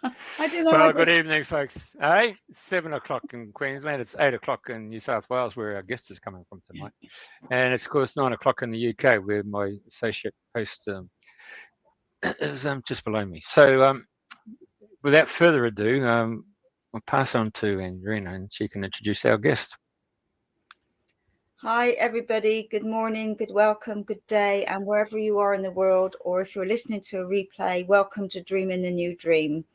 I don't know. Well, good evening, folks. 7 o'clock in Queensland. It's 8 o'clock in New South Wales, where our guest is coming from tonight. And it's, of course, 9 o'clock in the UK, where my associate host is just below me. So without further ado, I'll pass on to Andrena, and she can introduce our guest. Hi, everybody. Good morning, good welcome, good day, and wherever you are in the world, or if you're listening to a replay, welcome to Dreaming the New Dream.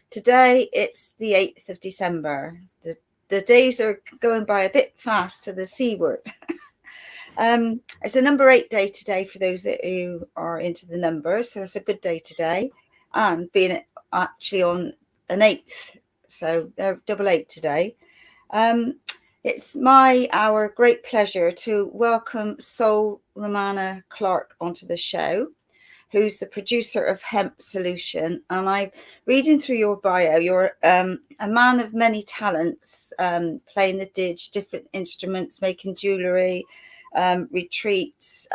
Today, it's the 8th of December. The days are going by a bit fast to the C word. It's a number 8 day today for those who are into the numbers, so it's a good day today. And being actually on an 8th, so they're double 8 today. It's our great pleasure to welcome Sol Ramana-Clarke onto the show, who's the producer of Hemp Solution. And I'm reading through your bio. You're a man of many talents, playing the didge, different instruments, making jewellery, retreats,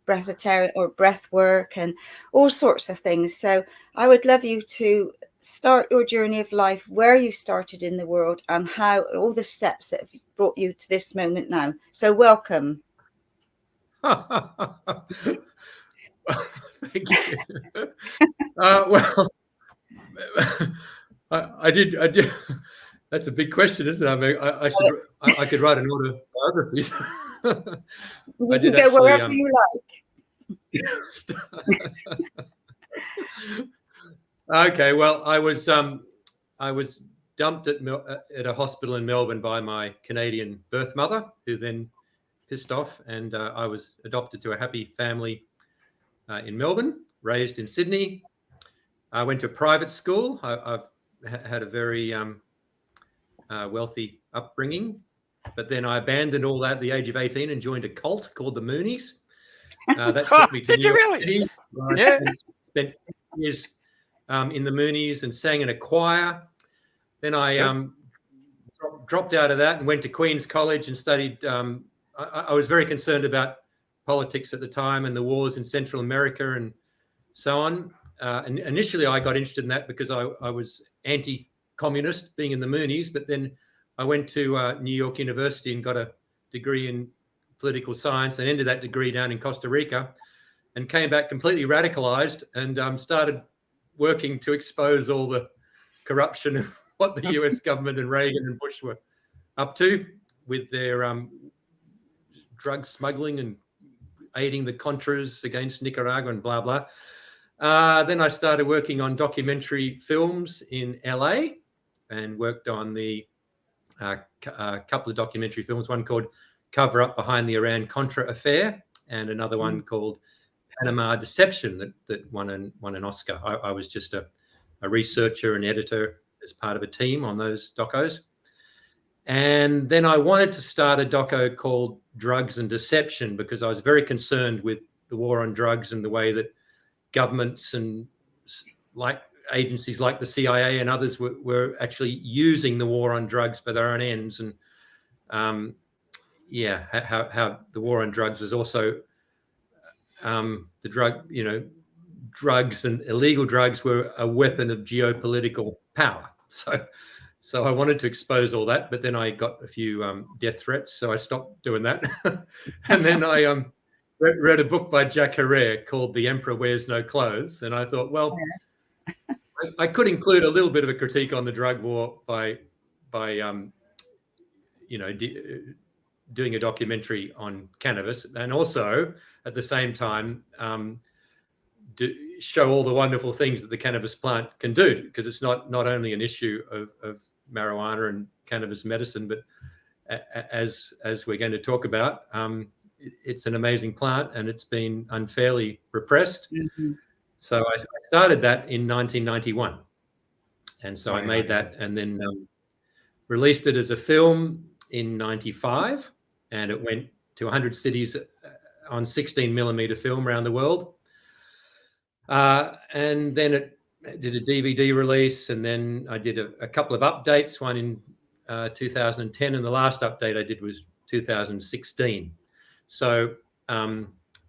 breath work, and all sorts of things. So I would love you to start your journey of life, where you started in the world, and how all the steps that have brought you to this moment now. So welcome. Thank you. Well, I did. That's a big question, isn't it? I mean, I could write an autobiography. You can go wherever you like. Okay, well, I was dumped at a hospital in Melbourne by my Canadian birth mother, who then pissed off, and I was adopted to a happy family in Melbourne, raised in Sydney. I went to a private school. I've had a very wealthy upbringing, but then I abandoned all that at the age of 18 and joined a cult called the Moonies. That took me to New York City. Yeah. Spent years in the Moonies and sang in a choir. Then I dropped out of that and went to Queen's College and studied. I was very concerned about politics at the time and the wars in Central America and so on. And initially I got interested in that because I was anti-communist, being in the Moonies, but then I went to New York University and got a degree in political science and ended that degree down in Costa Rica and came back completely radicalized and started working to expose all the corruption of what the US government and Reagan and Bush were up to with their drug smuggling and aiding the Contras against Nicaragua and blah, blah. Then I started working on documentary films in LA and worked on a couple of documentary films, one called Cover Up Behind the Iran-Contra Affair and another one called Panama Deception that won an Oscar. I was just a researcher and editor as part of a team on those docos. And then I wanted to start a doco called Drugs and Deception because I was very concerned with the war on drugs and the way that governments and like agencies like the CIA and others were actually using the war on drugs for their own ends. And how the war on drugs was also drugs and illegal drugs were a weapon of geopolitical power. So I wanted to expose all that, but then I got a few death threats, so I stopped doing that. And then I read a book by Jack Herrera called The Emperor Wears No Clothes, and I thought, well, I could include a little bit of a critique on the drug war by doing a documentary on cannabis, and also at the same time show all the wonderful things that the cannabis plant can do, because it's not only an issue of marijuana and cannabis medicine, but as we're going to talk about, it's an amazing plant and it's been unfairly repressed. Mm-hmm. So I started that in 1991, and so I made that and then released it as a film in 95, and it went to 100 cities on 16 millimeter film around the world. And then it did a DVD release, and then I did a couple of updates, one in 2010, and the last update I did was 2016. So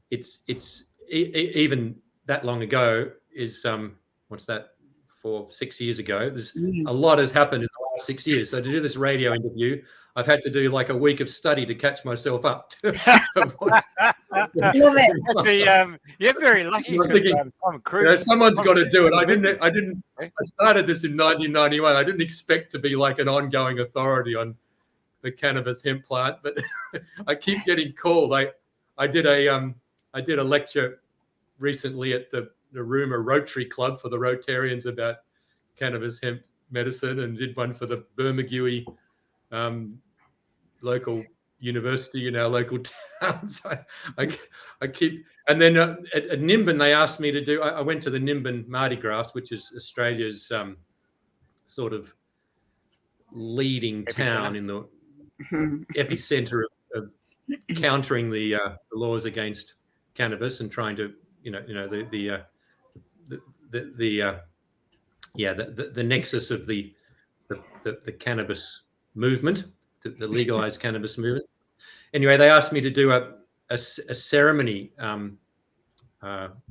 it's even that long ago is what's that, 6 years ago. There's a lot has happened in the last 6 years. So to do this radio interview, I've had to do like a week of study to catch myself up. Love it. You're very lucky. Someone's got to do it. I started this in 1991. I didn't expect to be like an ongoing authority on the cannabis hemp plant, but I keep getting called. I did a lecture recently at the Rumour Rotary Club for the Rotarians about cannabis hemp medicine, and did one for the Bermagui local university in our local town. So I keep, and then at Nimbin they asked me to do. I went to the Nimbin Mardi Gras, which is Australia's sort of leading town in the epicenter of countering the laws against cannabis and trying to, the nexus of the cannabis movement, the legalized cannabis movement. Anyway, they asked me to do a ceremony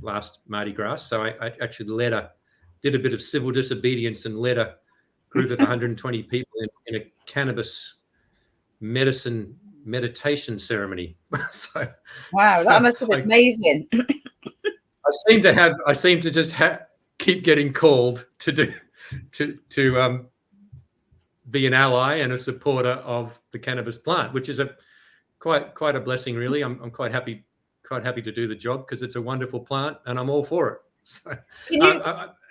last Mardi Gras, so I actually did a bit of civil disobedience and led a group of 120 people in a cannabis meditation ceremony. Wow, that must have been amazing. I seem to just keep getting called to be an ally and a supporter of the cannabis plant, which is quite a blessing, really. I'm quite happy to do the job because it's a wonderful plant and I'm all for it. So, a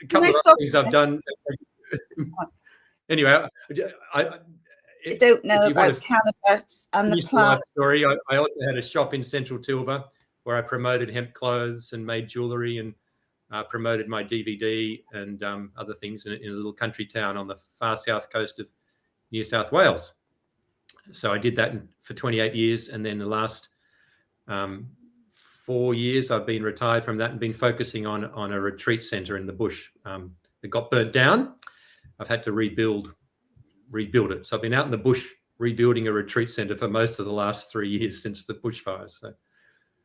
couple of other things I've done. Anyway, I don't know about cannabis and the plant. Story. I also had a shop in Central Tilba where I promoted hemp clothes and made jewellery and promoted my DVD and other things in a little country town on the far south coast of New South Wales. So I did that for 28 years, and then the last 4 years I've been retired from that and been focusing on a retreat centre in the bush. It got burnt down. I've had to rebuild it. So I've been out in the bush rebuilding a retreat centre for most of the last 3 years since the bushfires. So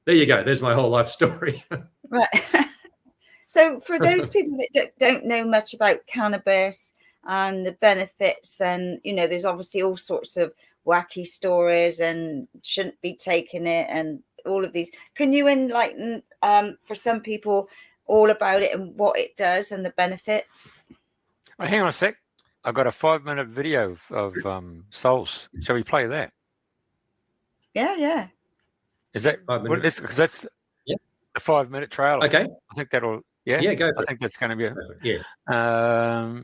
there you go. There's my whole life story. Right. So for those people that don't know much about cannabis and the benefits, and there's obviously all sorts of wacky stories and shouldn't be taking it and all of these. Can you enlighten for some people all about it and what it does and the benefits? Oh, hang on a sec. I've got a 5-minute video of Sols. Shall we play that? Yeah. Is that 5 minutes? Because that's a 5-minute trailer. Okay. I think that'll. Yeah. Yeah. Go. I think that's going to be. I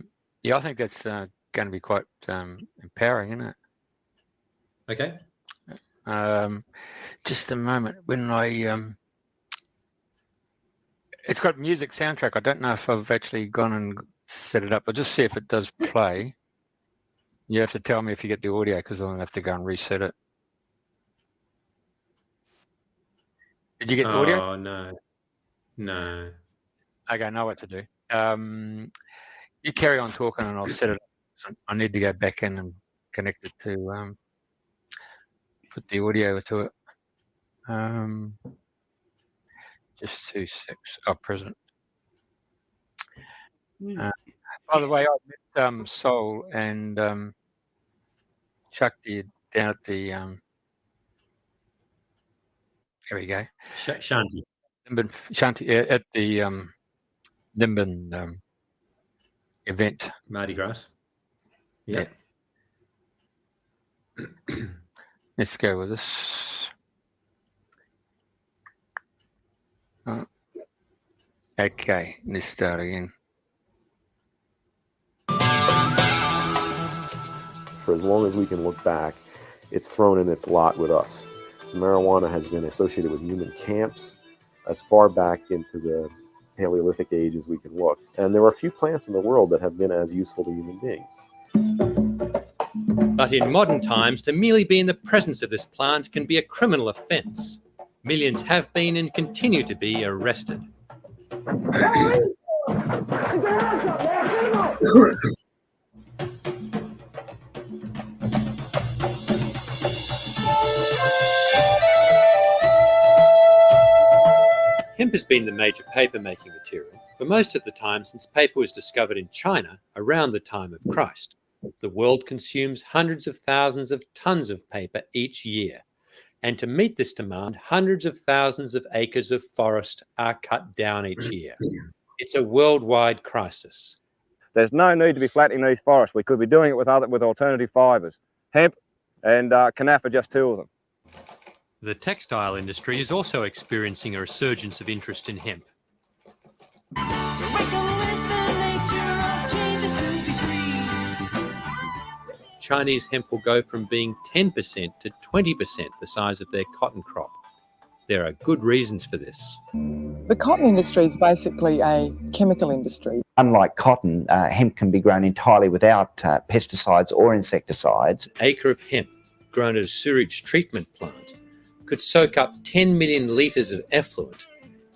think that's going to be quite empowering, isn't it? Okay. Just a moment. When it's got music soundtrack. I don't know if I've actually gone and set it up. I'll just see if it does play. You have to tell me if you get the audio because I'll have to go and reset it. Did you get the audio? Oh, no. Okay, I know what to do. You carry on talking and I'll set it up. I need to go back in and connect it to put the audio to it. Just 2 secs. Oh, present. By the way, I met Sol and Shakti down at the there we go. Shanti. Shanti at the Nimbin event. Mardi Gras. Yeah. Let's go with this. Okay, let's start again. For as long as we can look back, it's thrown in its lot with us. Marijuana has been associated with human camps as far back into the Paleolithic age as we can look. And there are a few plants in the world that have been as useful to human beings. But in modern times, to merely be in the presence of this plant can be a criminal offence. Millions have been and continue to be arrested. Hemp has been the major paper-making material for most of the time since paper was discovered in China around the time of Christ. The world consumes hundreds of thousands of tons of paper each year. And to meet this demand, hundreds of thousands of acres of forest are cut down each year. It's a worldwide crisis. There's no need to be flattening these forests. We could be doing it with alternative fibres. Hemp and cannabis are just two of them. The textile industry is also experiencing a resurgence of interest in hemp. Chinese hemp will go from being 10% to 20% the size of their cotton crop. There are good reasons for this. The cotton industry is basically a chemical industry. Unlike cotton, hemp can be grown entirely without pesticides or insecticides. An acre of hemp grown at a sewage treatment plant could soak up 10 million litres of effluent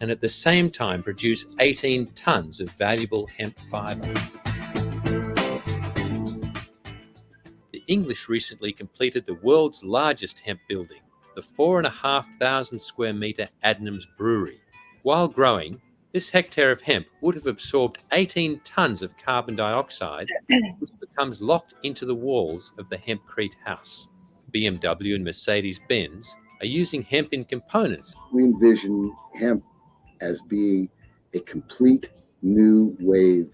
and at the same time produce 18 tonnes of valuable hemp fibre. The English recently completed the world's largest hemp building, the 4,500 square metre Adnams Brewery. While growing, this hectare of hemp would have absorbed 18 tonnes of carbon dioxide, which becomes locked into the walls of the hempcrete house. BMW and Mercedes-Benz are using hemp in components. We envision hemp as being a complete new wave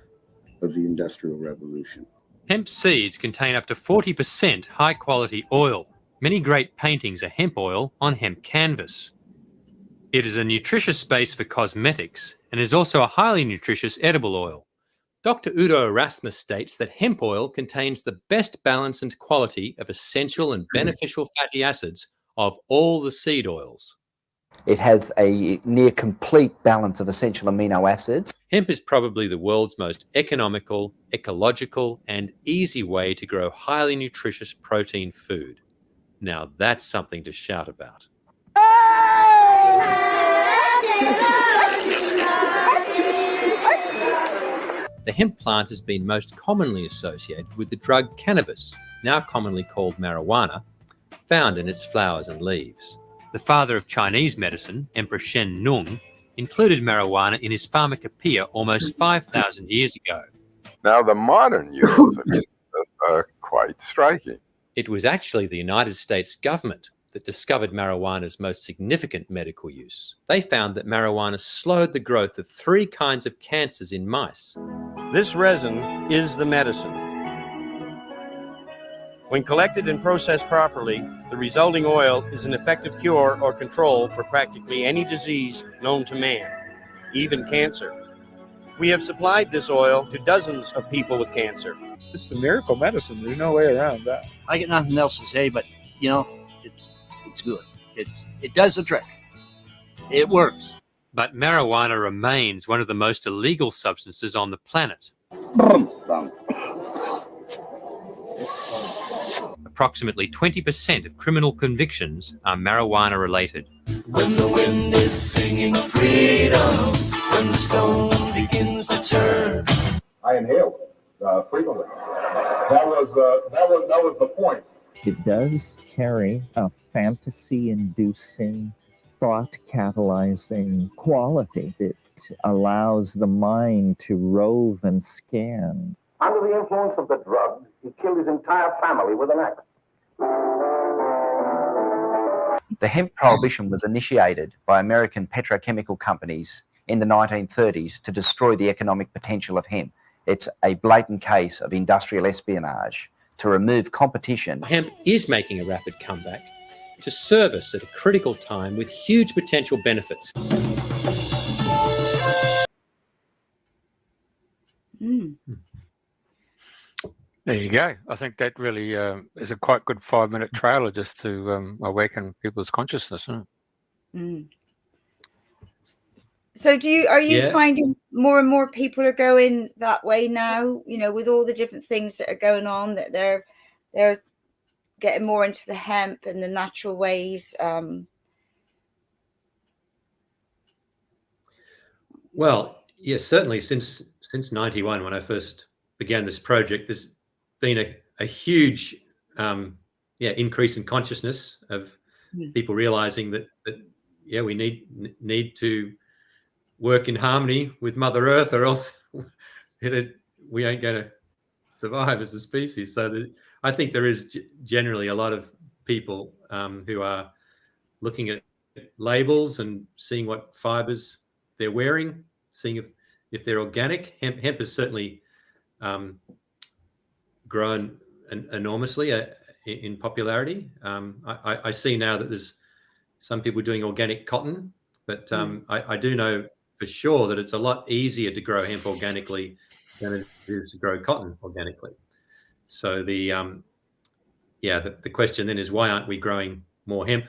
of the Industrial Revolution. Hemp seeds contain up to 40% high-quality oil. Many great paintings are hemp oil on hemp canvas. It is a nutritious base for cosmetics and is also a highly nutritious edible oil. Dr. Udo Erasmus states that hemp oil contains the best balance and quality of essential and beneficial fatty acids of all the seed oils. It has a near complete balance of essential amino acids. Hemp is probably the world's most economical, ecological, and easy way to grow highly nutritious protein food. Now that's something to shout about. The hemp plant has been most commonly associated with the drug cannabis, now commonly called marijuana, found in its flowers and leaves. The father of Chinese medicine, Emperor Shen Nung, included marijuana in his pharmacopoeia almost 5,000 years ago. Now, the modern use of cannabis are quite striking. It was actually the United States government that discovered marijuana's most significant medical use. They found that marijuana slowed the growth of 3 kinds of cancers in mice. This resin is the medicine. When collected and processed properly, the resulting oil is an effective cure or control for practically any disease known to man, even cancer. We have supplied this oil to dozens of people with cancer. This is a miracle medicine. There's no way around that. I got nothing else to say, but, you know, it's good. It does the trick. It works. But marijuana remains one of the most illegal substances on the planet. Approximately 20% of criminal convictions are marijuana related. When the wind is singing freedom, when the stone begins to turn. I inhaled frequently. That was the point. It does carry a fantasy-inducing, thought-catalyzing quality. It allows the mind to rove and scan. Under the influence of the drug, he killed his entire family with an axe. The hemp prohibition was initiated by American petrochemical companies in the 1930s to destroy the economic potential of hemp. It's a blatant case of industrial espionage to remove competition. Hemp is making a rapid comeback to serve us at a critical time with huge potential benefits. There you go. I think that really is a quite good 5-minute trailer just to awaken people's consciousness. Huh? So are you finding more and more people are going that way now, you know, with all the different things that are going on, that they're getting more into the hemp and the natural ways? Well, yes, certainly since 91, when I first began this project, there's been a huge increase in consciousness of people realizing that we need to work in harmony with Mother Earth, or else we ain't going to survive as a species. So I think there is generally a lot of people who are looking at labels and seeing what fibers they're wearing, seeing if they're organic. Hemp has certainly grown enormously in popularity. I see now that there's some people doing organic cotton, but I do know for sure that it's a lot easier to grow hemp organically than it is to grow cotton organically. So the question then is, why aren't we growing more hemp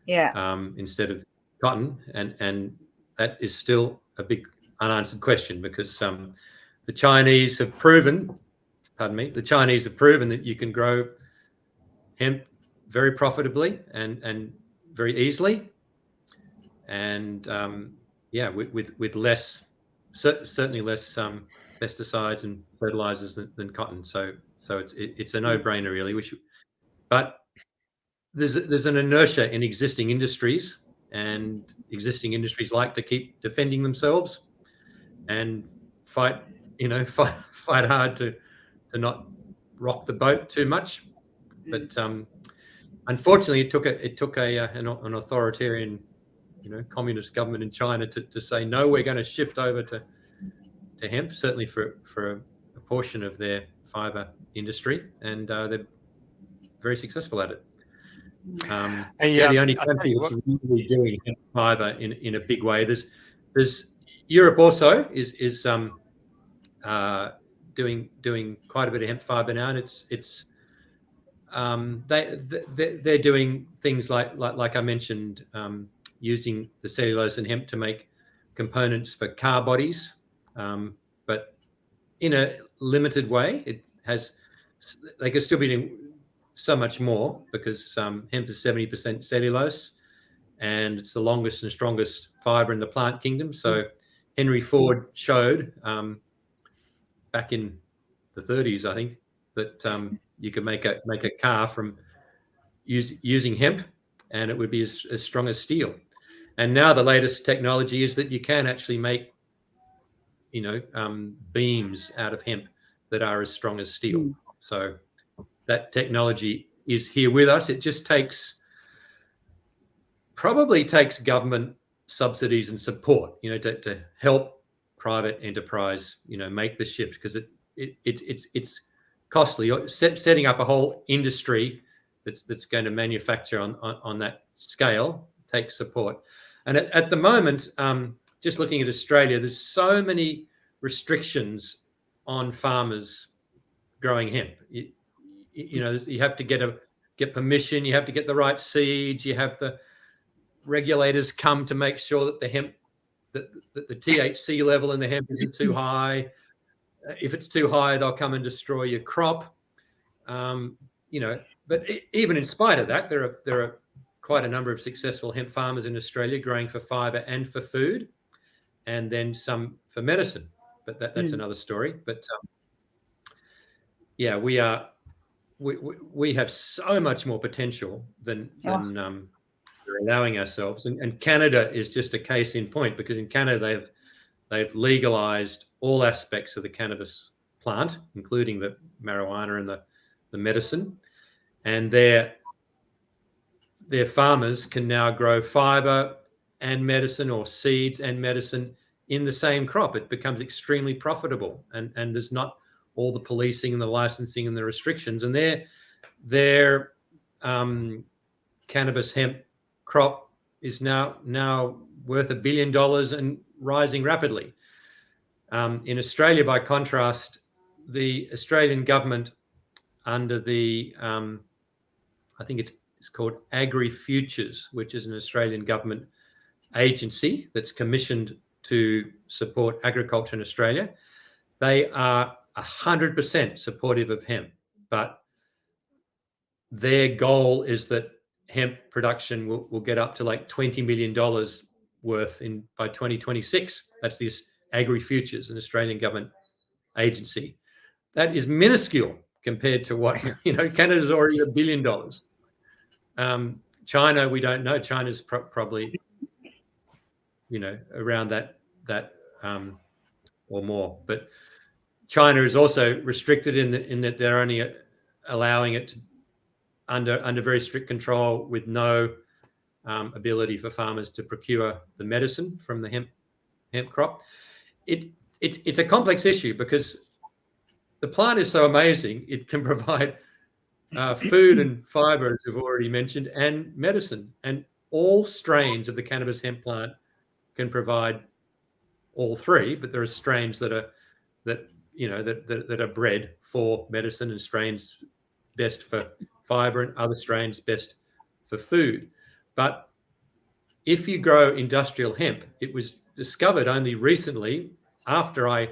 instead of cotton? And that is still a big unanswered question, because the Chinese have proven that you can grow hemp very profitably and very easily, and with less, certainly less pesticides and fertilizers than cotton. So it's a no-brainer, really. But there's an inertia in existing industries, and existing industries like to keep defending themselves and fight hard to not rock the boat too much. But unfortunately, it took an authoritarian, communist government in China to say, no, we're going to shift over to hemp, certainly for a portion of their fiber industry, and they're very successful at it. They're the only country that's really doing hemp fiber in a big way. There's Europe also is doing quite a bit of hemp fiber now, and it's they're doing things like I mentioned, using the cellulose and hemp to make components for car bodies, but in a limited way. They could still be doing so much more, because hemp is 70% cellulose, and it's the longest and strongest fiber in the plant kingdom. So Henry Ford showed back in the 30s, I think, that you could make a car from using hemp, and it would be as strong as steel. And now the latest technology is that you can actually make beams out of hemp that are as strong as steel. So that technology is here with us. It just probably takes government subsidies and support, to help private enterprise, make the shift, because it's costly. Setting up a whole industry that's going to manufacture on that scale takes support. And at the moment, just looking at Australia, there's so many restrictions on farmers growing hemp. You have to get permission, you have to get the right seeds, you have the regulators come to make sure that the hemp, that the THC level in the hemp isn't too high. If it's too high, they'll come and destroy your crop. But even in spite of that, there are quite a number of successful hemp farmers in Australia growing for fiber and for food, and then some for medicine. But that's another story. But we have so much more potential than we're allowing ourselves. And Canada is just a case in point, because in Canada they've legalized all aspects of the cannabis plant, including the marijuana and the medicine, and their farmers can now grow fiber and medicine, or seeds and medicine, in the same crop. It becomes extremely profitable, and there's not all the policing and the licensing and the restrictions. And their cannabis hemp crop is now worth $1 billion and rising rapidly. In Australia, by contrast, the Australian government, under the I think it's called Agri-Futures, which is an Australian government agency that's commissioned to support agriculture in Australia, they are 100% supportive of hemp, but their goal is that hemp production will get up to like $20 million worth by 2026. That's this Agri-Futures, an Australian government agency. That is minuscule compared to what, Canada's already $1 billion. China, we don't know. China's probably, around that that or more. But China is also restricted in that they're only allowing it under very strict control, with no ability for farmers to procure the medicine from the hemp crop. It's a complex issue because the plant is so amazing. It can provide food and fiber, as we've already mentioned, and medicine. And all strains of the cannabis hemp plant can provide all three, but there are strains that are bred for medicine, and strains best for fiber, and other strains best for food. But if you grow industrial hemp, it was discovered only recently after I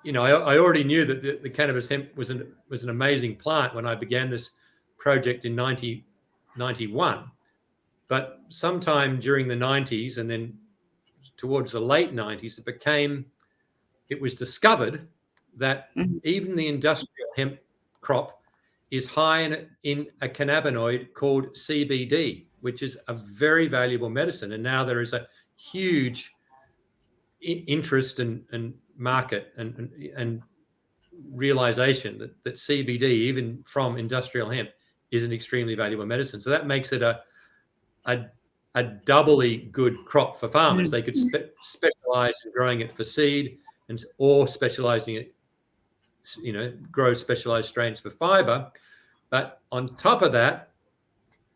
already knew that the cannabis hemp was an amazing plant when I began this project in 1991. But sometime during the 90s and then towards the late 90s, it was discovered that even the industrial hemp crop is high in a cannabinoid called CBD, which is a very valuable medicine. And now there is a huge interest and market and realization that CBD, even from industrial hemp, is an extremely valuable medicine. So that makes it a doubly good crop for farmers. They could specialize in growing it for seed or specializing it, grow specialized strains for fiber. But on top of that,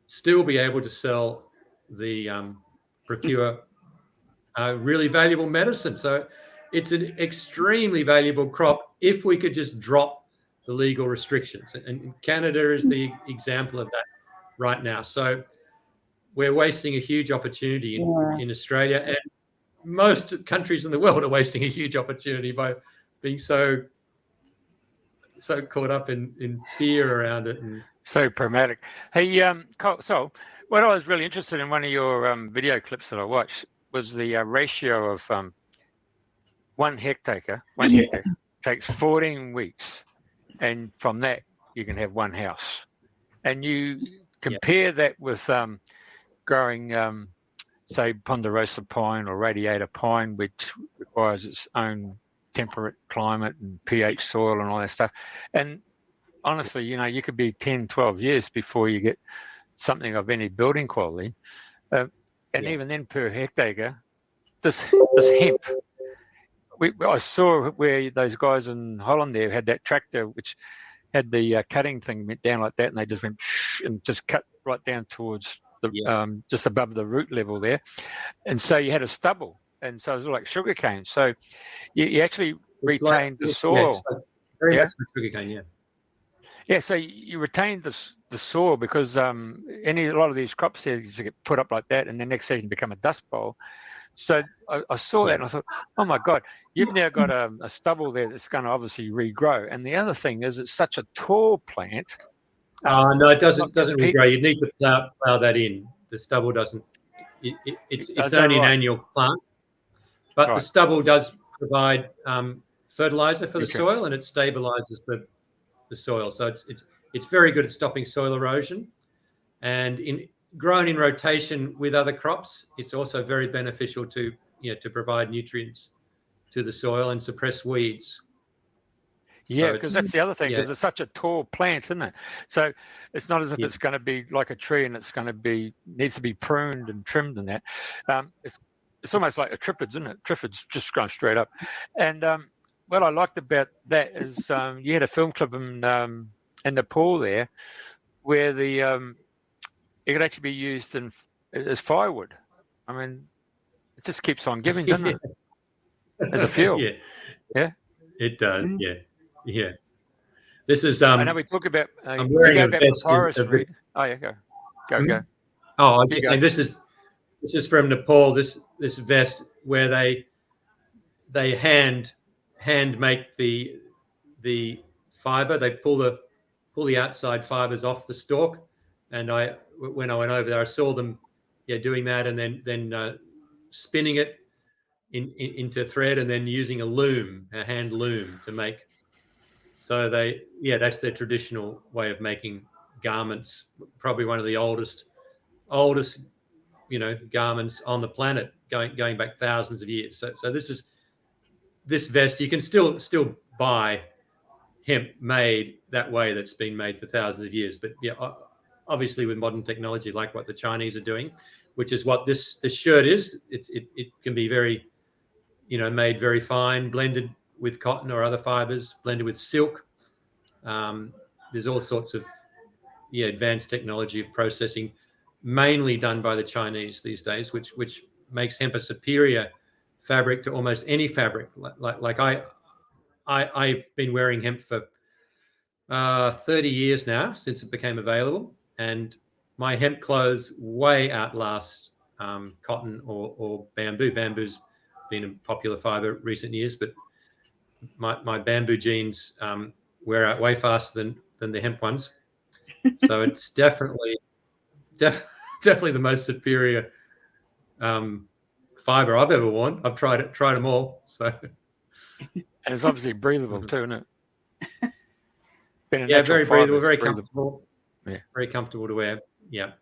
still be able to sell procure really valuable medicine. So it's an extremely valuable crop if we could just drop the legal restrictions. And Canada is the example of that right now. So we're wasting a huge opportunity in Australia, and most countries in the world are wasting a huge opportunity by being so caught up in fear around it and so pragmatic. Hey, so what I was really interested in, one of your video clips that I watched, was the ratio of 1 hectare takes 14 weeks, and from that you can have 1 house. And you compare that with growing, say, ponderosa pine or radiator pine, which requires its own temperate climate and pH soil and all that stuff. And honestly, you could be 10, 12 years before you get something of any building quality. Even then, per hectare, this hemp, I saw where those guys in Holland there had that tractor which had the cutting thing went down like that, and they just went and just cut right down towards the just above the root level there. And so you had a stubble, and so it was like sugar cane. So you actually retained the soil. Very much like sugar cane, Yeah, so you retain the soil because a lot of these crop seeds get put up like that, and the next season become a dust bowl. So I saw that and I thought, oh my God, you've now got a stubble there that's going to obviously regrow. And the other thing is, it's such a tall plant. No, it doesn't regrow. You need to plow that in. The stubble doesn't. It's only an annual plant, but the stubble does provide fertilizer for the soil, and it stabilizes the soil. So it's very good at stopping soil erosion, and grown in rotation with other crops, it's also very beneficial to provide nutrients to the soil and suppress weeds. Yeah, because that's the other thing, because it's such a tall plant, isn't it? So it's not as if it's going to be like a tree and needs to be pruned and trimmed and that. It's almost like a trippids, isn't it? Triffids just going straight up. And what I liked about that is you had a film clip in Nepal there where it could actually be used as firewood. I mean, it just keeps on giving, doesn't it? As a fuel. Yeah, it does. Yeah. This is. I know we talk about. I'm wearing a vest. Oh yeah, go. Oh, I was just saying this is from Nepal. This vest where they hand make the fiber. They pull the outside fibers off the stalk, and when I went over there, I saw them doing that, and then spinning it into thread, and then using a hand loom to make. So that's their traditional way of making garments. Probably one of the oldest garments on the planet. going back thousands of years. So this vest, you can still buy hemp made that way that's been made for thousands of years. But yeah, obviously with modern technology like what the Chinese are doing, which is what this shirt is, it can be very, made very fine, blended with cotton or other fibers, blended with silk. There's all sorts of advanced technology of processing, mainly done by the Chinese these days, which makes hemp a superior fabric to almost any fabric. Like I've been wearing hemp for 30 years now, since it became available, and my hemp clothes way outlast cotton or bamboo. Bamboo's been a popular fiber recent years, but my bamboo jeans wear out way faster than the hemp ones. So it's definitely the most superior fiber I've ever worn. I've tried them all. So, and it's obviously breathable too, isn't it? Very breathable, very comfortable. Yeah, very comfortable to wear. Yeah.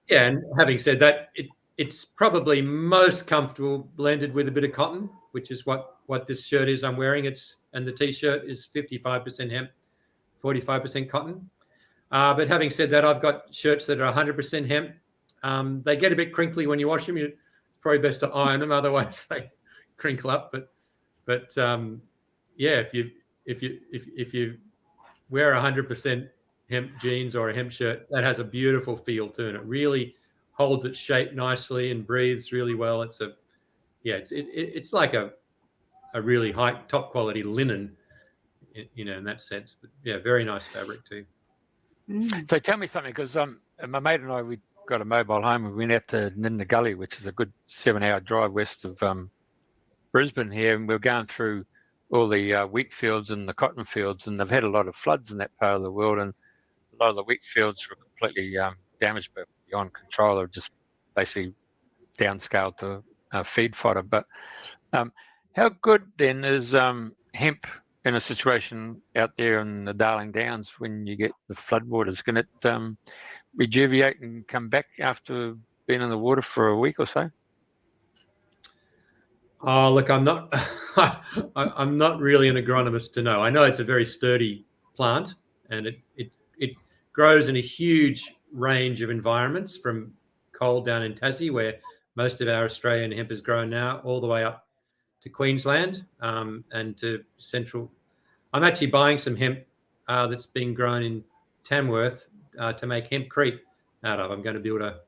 And having said that, it's probably most comfortable blended with a bit of cotton, which is what this shirt is I'm wearing. And the t-shirt is 55% hemp, 45% cotton. But having said that, I've got shirts that are 100% hemp. They get a bit crinkly when you wash them. It's probably best to iron them, otherwise they crinkle up. But if you wear 100% hemp jeans or a hemp shirt, that has a beautiful feel to it. It really holds its shape nicely and breathes really well. It's like a really high top quality linen, in that sense. But yeah, very nice fabric too. So tell me something, because my mate and I, we got a mobile home and we went out to Ninna Gully, which is a good 7-hour drive west of Brisbane here, and we're going through all the wheat fields and the cotton fields, and they've had a lot of floods in that part of the world, and a lot of the wheat fields were completely damaged beyond control. They're just basically downscaled to feed fodder. But how good then is hemp in a situation out there in the Darling Downs when you get the floodwaters? Can it rejuvenate and come back after being in the water for a week or so? Oh, look, I'm not I'm not really an agronomist to know. I know it's a very sturdy plant, and it grows in a huge range of environments, from cold down in Tassie, where most of our Australian hemp is grown now, all the way up to Queensland and to central. I'm actually buying some hemp that's being grown in Tamworth to make hempcrete out of. I'm going to build a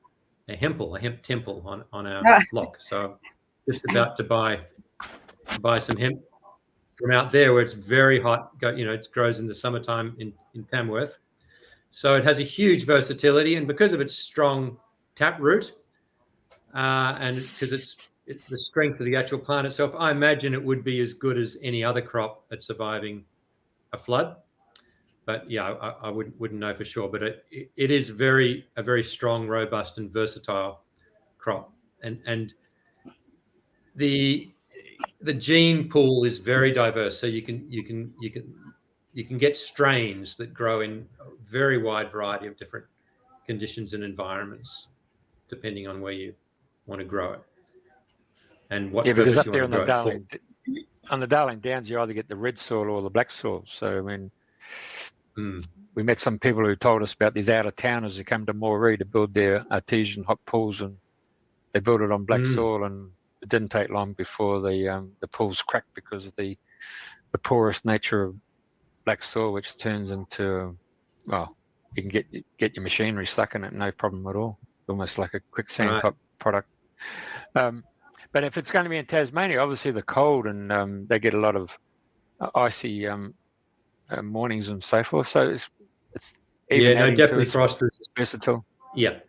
hemp temple on our block. So I'm just about to buy some hemp from out there where it's very hot. It grows in the summertime in Tamworth. So it has a huge versatility, and because of its strong taproot and because it's the strength of the actual plant itself, I imagine it would be as good as any other crop at surviving a flood. But yeah, I wouldn't know for sure. But it is a very strong, robust, and versatile crop, and the gene pool is very diverse. So you can get strains that grow in a very wide variety of different conditions and environments, depending on where you want to grow it and what because up you there want to grow it for. On the Darling Downs, you either get the red soil or the black soil. So I mean, we met some people who told us about these out-of-towners who come to Moree to build their artesian hot pools, and they built it on black soil, and it didn't take long before the pools cracked because of the porous nature of black soil, which turns into, well, you can get your machinery stuck in it, no problem at all. Almost like a quicksand type product. But if it's going to be in Tasmania, obviously the cold, and they get a lot of icy mornings and so forth. So it's definitely frost resistant. Versatile. Yeah.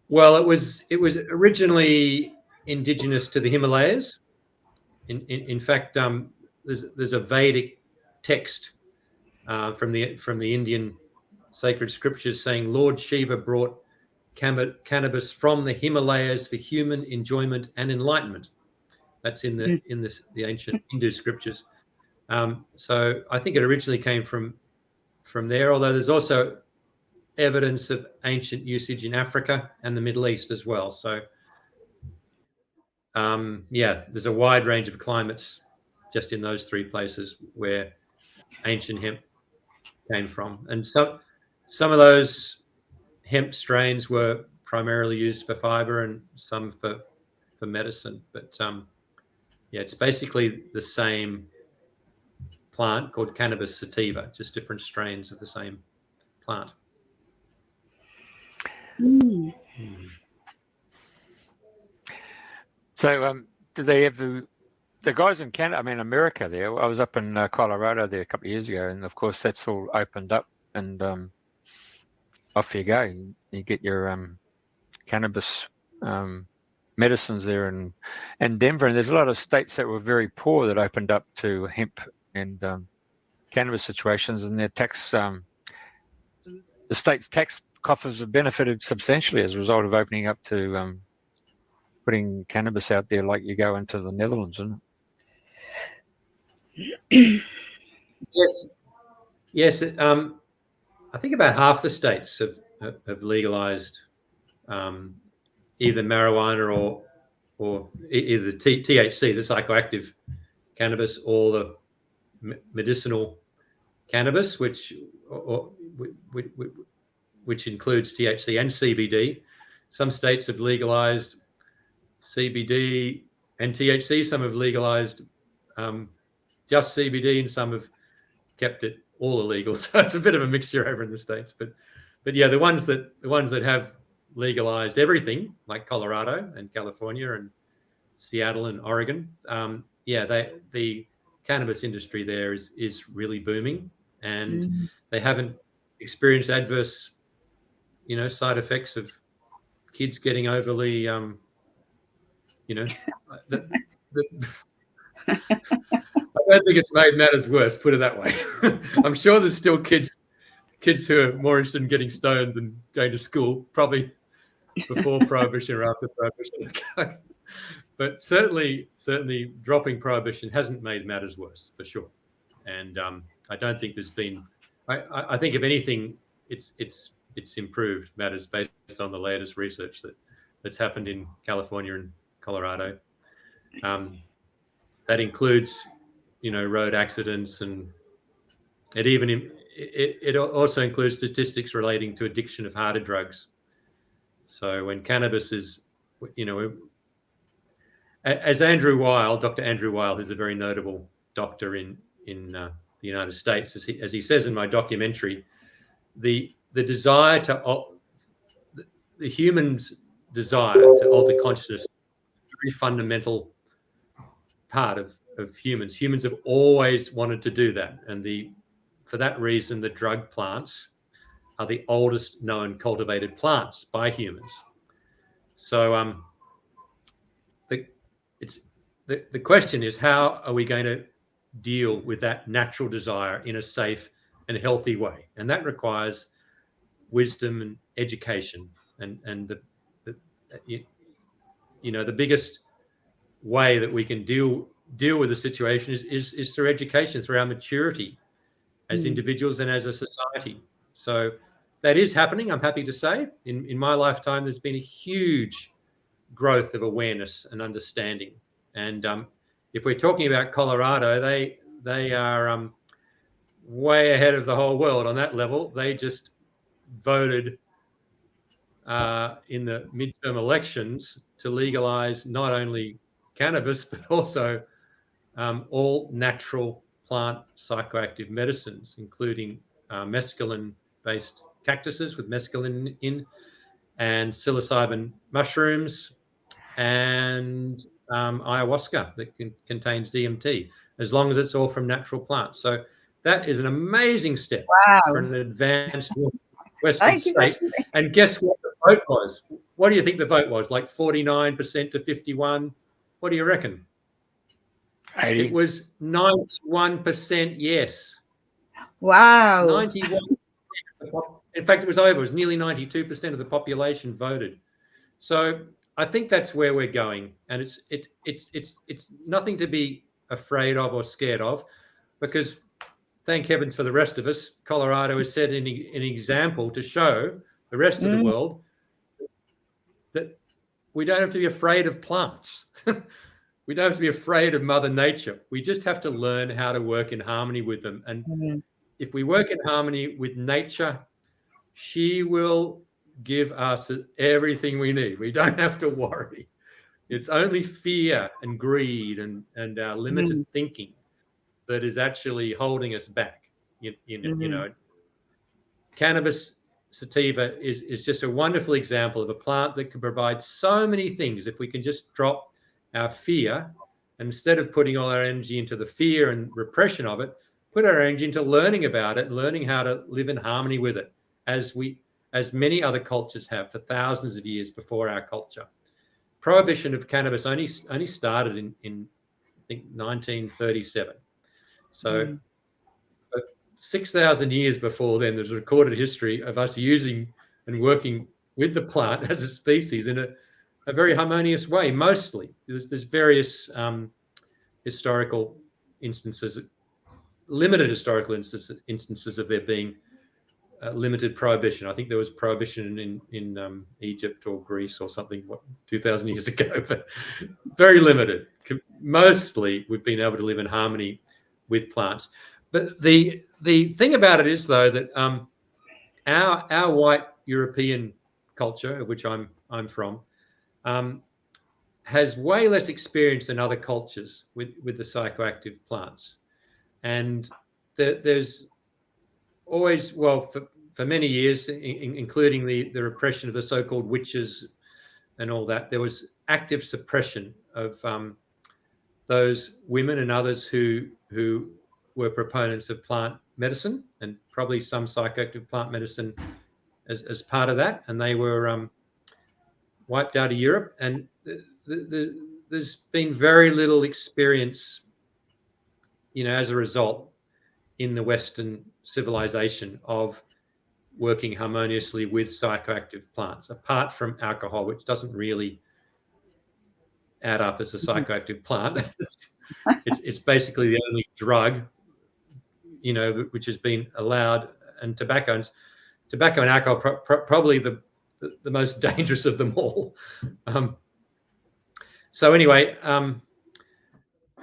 Well, it was originally indigenous to the Himalayas. In fact, there's a Vedic text from the Indian sacred scriptures saying Lord Shiva brought cannabis from the Himalayas for human enjoyment and enlightenment. That's in the ancient Hindu scriptures. So I think it originally came from there, although there's also evidence of ancient usage in Africa and the Middle East as well. So, there's a wide range of climates just in those three places where ancient hemp came from. And some of those hemp strains were primarily used for fiber and some for medicine. But it's basically the same plant called Cannabis Sativa, just different strains of the same plant. So do they have the guys in Canada, America there? I was up in Colorado there a couple of years ago, and of course that's all opened up, and off you go. You get your cannabis medicines there in Denver, and there's a lot of states that were very poor that opened up to hemp and cannabis situations, and their tax, the state's tax coffers have benefited substantially as a result of opening up to putting cannabis out there, like you go into the Netherlands, isn't it? Yes. I think about half the states have legalized either marijuana or either THC, the psychoactive cannabis, or the medicinal cannabis, which includes THC and CBD. Some states have legalized CBD and THC. Some have legalized just CBD, and some have kept it all illegal. So it's a bit of a mixture over in the States. But yeah, the ones that have legalized everything, like Colorado and California and Seattle and Oregon, the cannabis industry there is really booming, and they haven't experienced adverse, side effects of kids getting overly, I don't think it's made matters worse, put it that way. I'm sure there's still kids who are more interested in getting stoned than going to school, probably before Prohibition or after Prohibition. But certainly dropping Prohibition hasn't made matters worse, for sure. And I don't think there's been, I think if anything, it's improved matters based on the latest research that's happened in California and Colorado. That includes, road accidents, and it also includes statistics relating to addiction of harder drugs. So when cannabis is, as Dr. Andrew Weil, who's a very notable doctor in the United States, as he says in my documentary, the desire to the human's desire to alter consciousness is a very fundamental part of humans. Humans have always wanted to do that, and for that reason, the drug plants are the oldest known cultivated plants by humans. So the question is, how are we going to deal with that natural desire in a safe and healthy way? And that requires wisdom and education. And the biggest way that we can deal with the situation is through education, through our maturity as individuals and as a society. So that is happening, I'm happy to say. In my lifetime, there's been a huge growth of awareness and understanding. And if we're talking about Colorado, they are way ahead of the whole world on that level. They just voted in the midterm elections to legalize not only cannabis, but also all natural plant psychoactive medicines, including mescaline-based cactuses with mescaline in, and psilocybin mushrooms, and ayahuasca that contains DMT, as long as it's all from natural plants. So that is an amazing step for an advanced Western state. And guess what the vote was? What do you think the vote was? Like 49% to 51%? What do you reckon? 80. It was 91% yes. Wow. 91%. In fact, it was over. It was nearly 92% of the population voted. So I think that's where we're going, and it's nothing to be afraid of or scared of, because thank heavens for the rest of us, Colorado has set an example to show the rest of the world that we don't have to be afraid of plants. We don't have to be afraid of Mother Nature. We just have to learn how to work in harmony with them. And if we work in harmony with nature, she will give us everything we need. We don't have to worry. It's only fear and greed and our limited thinking that is actually holding us back. You know, Cannabis Sativa is just a wonderful example of a plant that can provide so many things if we can just drop our fear, and instead of putting all our energy into the fear and repression of it, put our energy into learning about it and learning how to live in harmony with it, as many other cultures have for thousands of years before our culture. Prohibition of cannabis only started in I think 1937. So 6,000 years before then, there's a recorded history of us using and working with the plant as a species in a very harmonious way. Mostly, there's various historical instances, limited historical instances of there being limited prohibition. I think there was prohibition in Egypt or Greece or something 2,000 years ago, but very limited. Mostly, we've been able to live in harmony with plants. But the thing about it is, though, that our white European culture, of which I'm from, has way less experience than other cultures with the psychoactive plants. And there's always, well, for many years, including the repression of the so-called witches and all that, there was active suppression of those women and others who were proponents of plant medicine, and probably some psychoactive plant medicine as part of that. And they were wiped out of Europe. And there's been very little experience, as a result, in the Western civilization of working harmoniously with psychoactive plants, apart from alcohol, which doesn't really add up as a psychoactive plant. It's basically the only drug, which has been allowed, and tobacco and alcohol probably the most dangerous of them all. So anyway,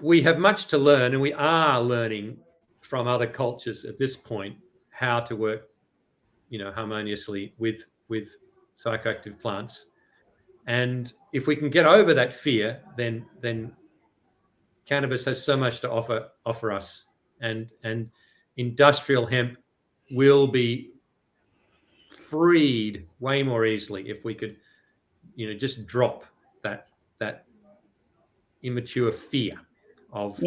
we have much to learn, and we are learning from other cultures at this point how to work, harmoniously with psychoactive plants. And if we can get over that fear, then cannabis has so much to offer us, and industrial hemp will be freed way more easily if we could, just drop that immature fear of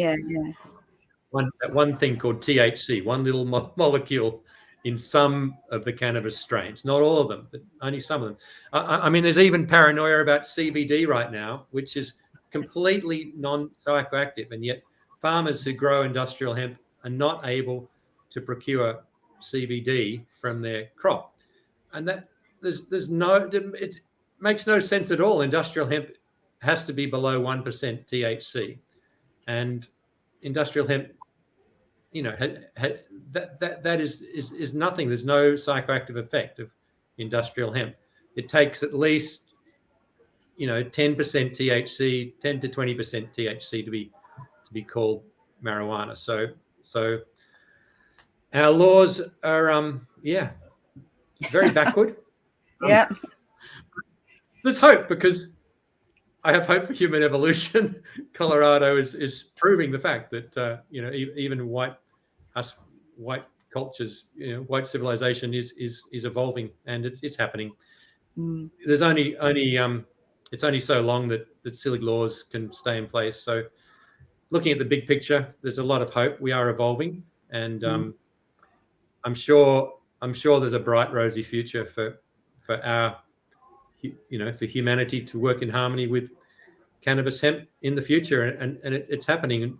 one thing called THC, one little molecule in some of the cannabis strains, not all of them, but only some of them. I mean, there's even paranoia about CBD right now, which is completely non-psychoactive, and yet farmers who grow industrial hemp are not able to procure CBD from their crop, and that it makes no sense at all. Industrial hemp has to be below 1% THC, and industrial hemp, that is nothing. There's no psychoactive effect of industrial hemp. It takes at least 10% THC, 10 to 20% THC to be called marijuana. So our laws are very backward. There's hope, because I have hope for human evolution. Colorado is proving the fact that even white cultures, white civilization is evolving, and it's happening. There's only it's only so long that silly laws can stay in place. So, looking at the big picture, there's a lot of hope. We are evolving, and I'm sure there's a bright, rosy future for our for humanity to work in harmony with cannabis hemp in the future, and it's happening.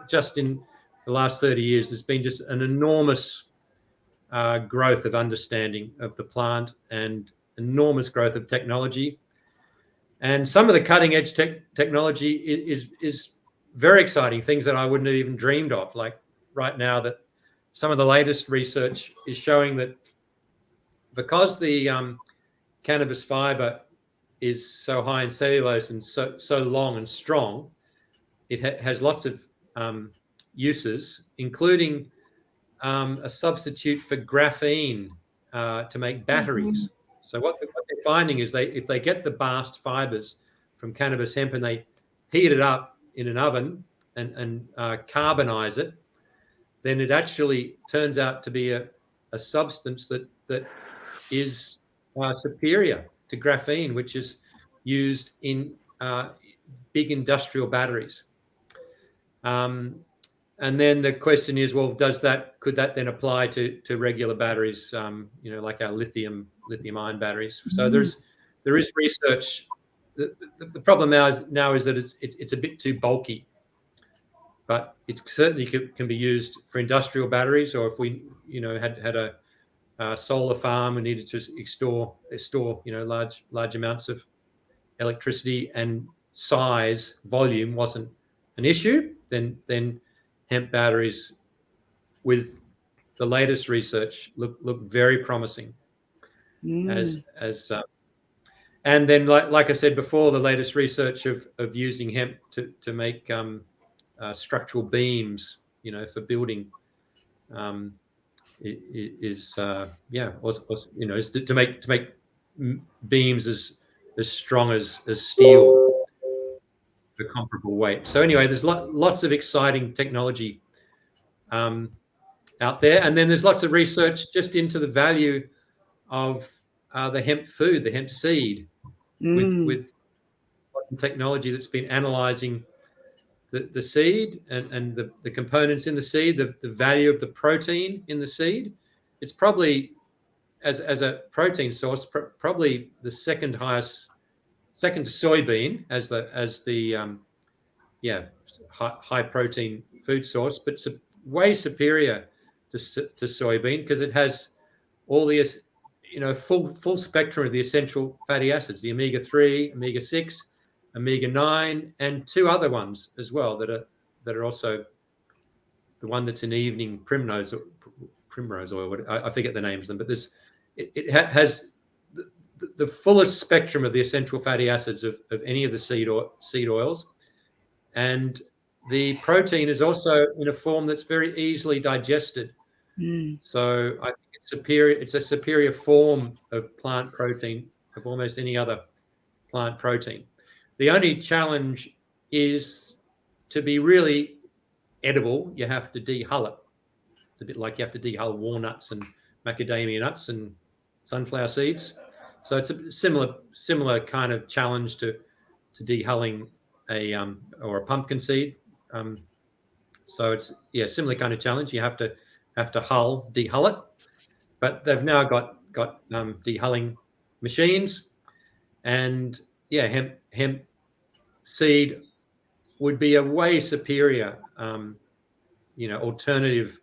Just in the last 30 years, there's been just an enormous growth of understanding of the plant, and enormous growth of technology. And some of the cutting edge technology is very exciting, things that I wouldn't have even dreamed of. Like right now, that some of the latest research is showing that because the cannabis fiber is so high in cellulose and so long and strong, it has lots of uses, including a substitute for graphene to make batteries. So what they're finding is if they get the bast fibers from cannabis hemp and they heat it up in an oven and carbonize it, then it actually turns out to be a substance that is superior to graphene, which is used in big industrial batteries. And then the question is, well, could that then apply to regular batteries, like our lithium-ion batteries? So there is research. The problem now is that it's a bit too bulky, but it certainly can be used for industrial batteries, or if we had a solar farm and needed to store large amounts of electricity and size volume wasn't an issue, then hemp batteries with the latest research look very promising. And then like I said before, the latest research of using hemp to make structural beams, for building, is to make beams as strong as steel, a comparable weight. So anyway, there's lots of exciting technology out there, and then there's lots of research just into the value of the hemp food, the hemp seed, with technology that's been analyzing the seed and the components in the seed, the value of the protein in the seed. It's probably, as a protein source, probably the second to soybean as the high protein food source, but way superior to soybean because it has all the full spectrum of the essential fatty acids, the omega-3, omega-6, omega-9, and two other ones as well that are also the one that's in evening primrose oil. I forget the names of them, but it has the fullest spectrum of the essential fatty acids of any of the seed oils, and the protein is also in a form that's very easily digested. So I think it's superior. It's a superior form of plant protein of almost any other plant protein. The only challenge is to be really edible, you have to dehull it. It's a bit like you have to dehull walnuts and macadamia nuts and sunflower seeds. So it's a similar kind of challenge to dehulling or a pumpkin seed. So it's similar kind of challenge. You have to dehull it, but they've now got dehulling machines, and hemp seed would be a way superior alternative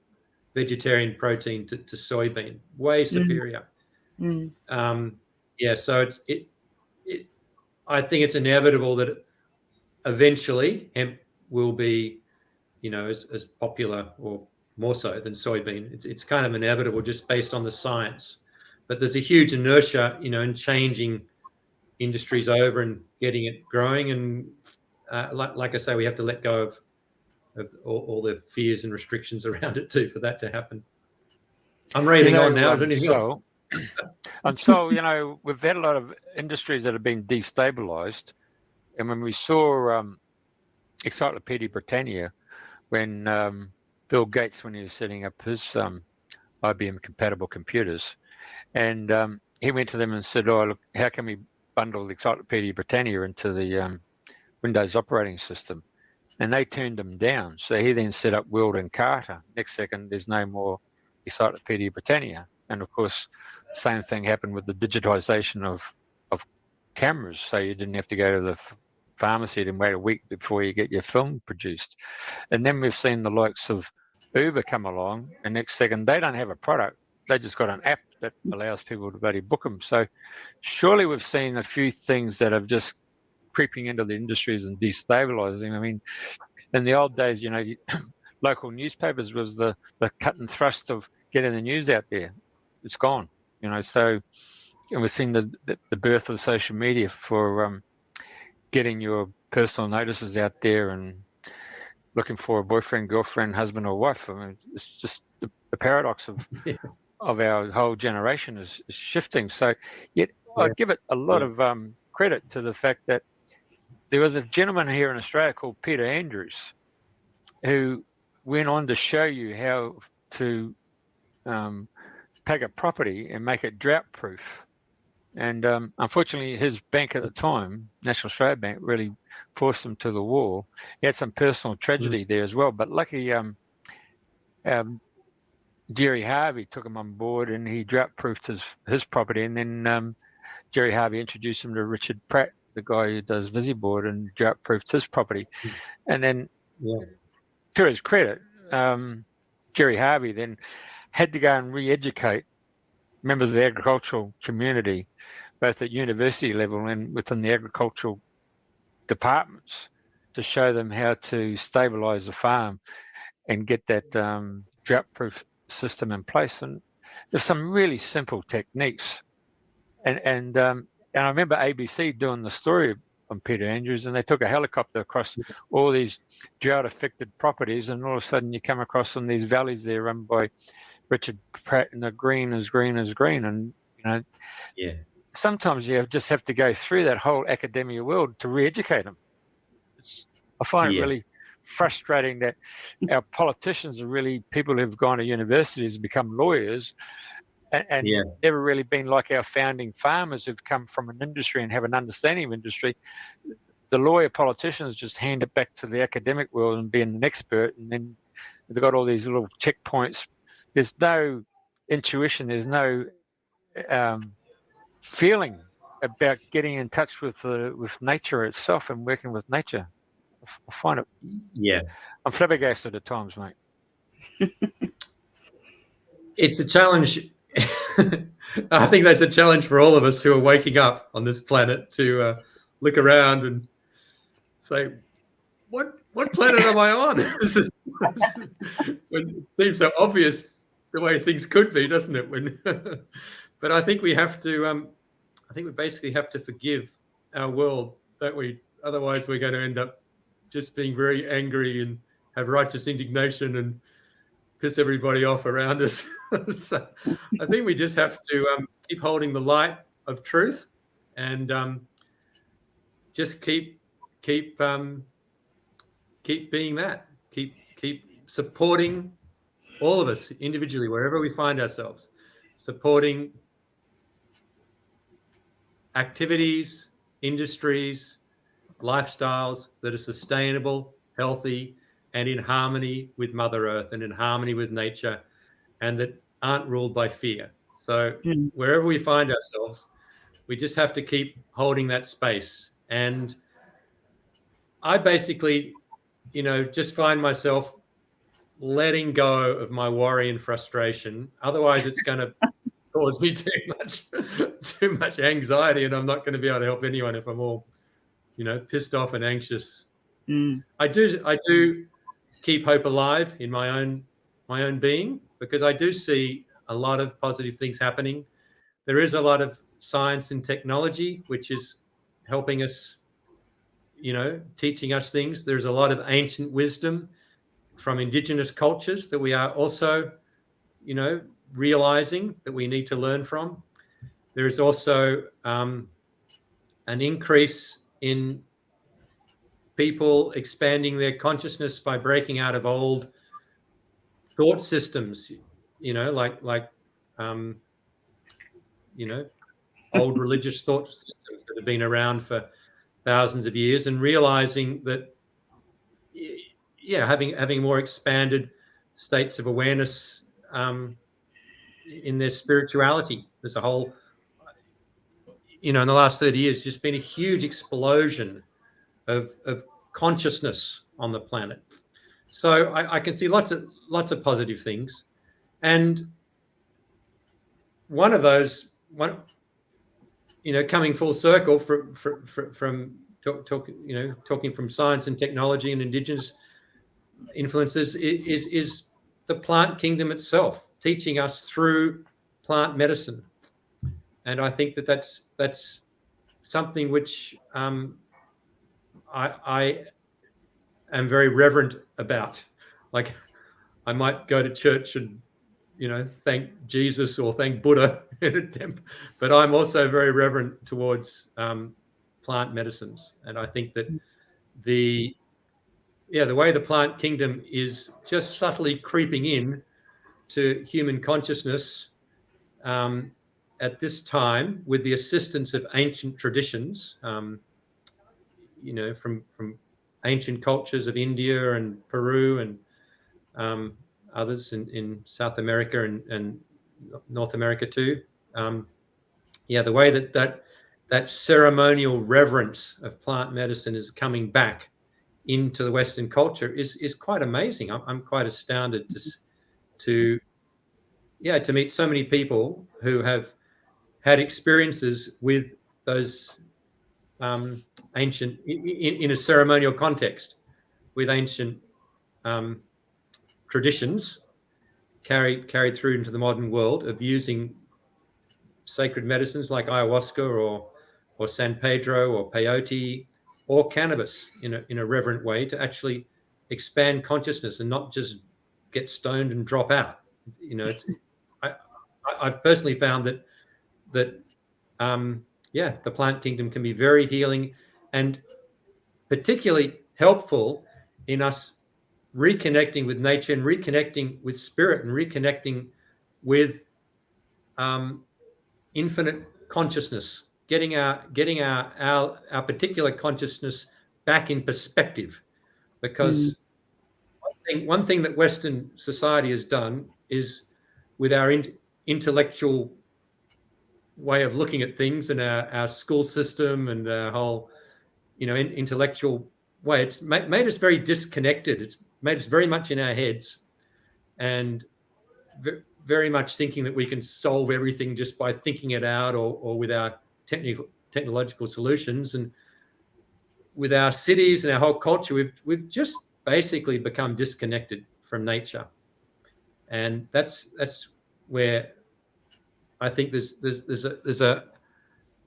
vegetarian protein to soybean, way superior. So I think it's inevitable that eventually hemp will be, as popular or more so than soybean. It's kind of inevitable just based on the science. But there's a huge inertia, in changing industries over and getting it growing. And like I say, we have to let go of all the fears and restrictions around it too for that to happen. I'm raving on now. And so, we've had a lot of industries that have been destabilized. And when we saw Encyclopedia Britannia, when Bill Gates, when he was setting up his IBM compatible computers, and he went to them and said, "Oh, look, how can we bundle the Encyclopedia Britannia into the Windows operating system?" And they turned him down. So he then set up World and Carter. Next second, there's no more Encyclopedia Britannia. And of course, same thing happened with the digitization of cameras. So you didn't have to go to the pharmacy and wait a week before you get your film produced. And then we've seen the likes of Uber come along, and next second, they don't have a product. They just got an app that allows people to bloody book them. So surely we've seen a few things that have just creeping into the industries and destabilizing. I mean, in the old days, local newspapers was the cut and thrust of getting the news out there. It's gone, so, and we've seen the birth of social media for getting your personal notices out there and looking for a boyfriend, girlfriend, husband or wife. I mean, it's just the paradox of our whole generation is shifting. So yet I'd give it a lot of credit to the fact that there was a gentleman here in Australia called Peter Andrews who went on to show you how to take a property and make it drought proof. And unfortunately, his bank at the time, National Australia Bank, really forced him to the wall. He had some personal tragedy there as well. But lucky, Jerry Harvey took him on board and he drought proofed his property. And then Jerry Harvey introduced him to Richard Pratt, the guy who does Visiboard, and drought proofed his property. And then, to his credit, Jerry Harvey then had to go and re-educate members of the agricultural community, both at university level and within the agricultural departments, to show them how to stabilise the farm and get that drought-proof system in place. And there's some really simple techniques. And I remember ABC doing the story on Peter Andrews, and they took a helicopter across all these drought-affected properties, and all of a sudden you come across in these valleys there run by Richard Pratt, and the green is green is green. And sometimes you just have to go through that whole academia world to re-educate them. I find it really frustrating that our politicians are really people who've gone to universities and become lawyers and never really been like our founding farmers who've come from an industry and have an understanding of industry. The lawyer politicians just hand it back to the academic world and being an expert, and then they've got all these little checkpoints. There's no intuition, there's no feeling about getting in touch with nature itself and working with nature. I find it. I'm flabbergasted at times, mate. It's a challenge. I think that's a challenge for all of us who are waking up on this planet to look around and say, what planet am I on? It seems so obvious the way things could be, doesn't it? But I think we have to. I think we basically have to forgive our world, don't we? Otherwise, we're going to end up just being very angry and have righteous indignation and piss everybody off around us. So I think we just have to keep holding the light of truth and just keep being that. Keep supporting all of us individually, wherever we find ourselves, supporting activities, industries, lifestyles that are sustainable, healthy, and in harmony with Mother Earth and in harmony with nature, and that aren't ruled by fear. So wherever we find ourselves, we just have to keep holding that space. And I basically, just find myself letting go of my worry and frustration. Otherwise, it's going to cause me too much anxiety, and I'm not going to be able to help anyone if I'm all, pissed off and anxious. I do keep hope alive in my own being, because I do see a lot of positive things happening. There is a lot of science and technology which is helping us, teaching us things. There's a lot of ancient wisdom from indigenous cultures that we are also, realizing that we need to learn from. There is also an increase in people expanding their consciousness by breaking out of old thought systems, old religious thought systems that have been around for thousands of years, and realizing that, having more expanded states of awareness in their spirituality. There's a whole, in the last 30 years, just been a huge explosion of consciousness on the planet. So I can see lots of positive things, and one of those, coming full circle from talking from science and technology and indigenous, influences is the plant kingdom itself, teaching us through plant medicine. And I think that that's something which I am very reverent about. Like, I might go to church and, thank Jesus or thank Buddha in a temple, but I'm also very reverent towards plant medicines. And I think that the way the plant kingdom is just subtly creeping in to human consciousness at this time, with the assistance of ancient traditions, from ancient cultures of India and Peru and others in South America and North America too. The way that ceremonial reverence of plant medicine is coming back into the Western culture is quite amazing. I'm quite astounded to meet so many people who have had experiences with those ancient, in a ceremonial context, with ancient traditions carried through into the modern world of using sacred medicines like ayahuasca or San Pedro or peyote or cannabis in a reverent way to actually expand consciousness and not just get stoned and drop out. I've personally found that the plant kingdom can be very healing and particularly helpful in us reconnecting with nature and reconnecting with spirit and reconnecting with infinite consciousness, getting our particular consciousness back in perspective. Because one thing that Western society has done is, with our intellectual way of looking at things and our school system and our whole intellectual way, it's made us very disconnected. It's made us very much in our heads and very much thinking that we can solve everything just by thinking it out or with our technological solutions. And with our cities and our whole culture, we've just basically become disconnected from nature. And that's where I think there's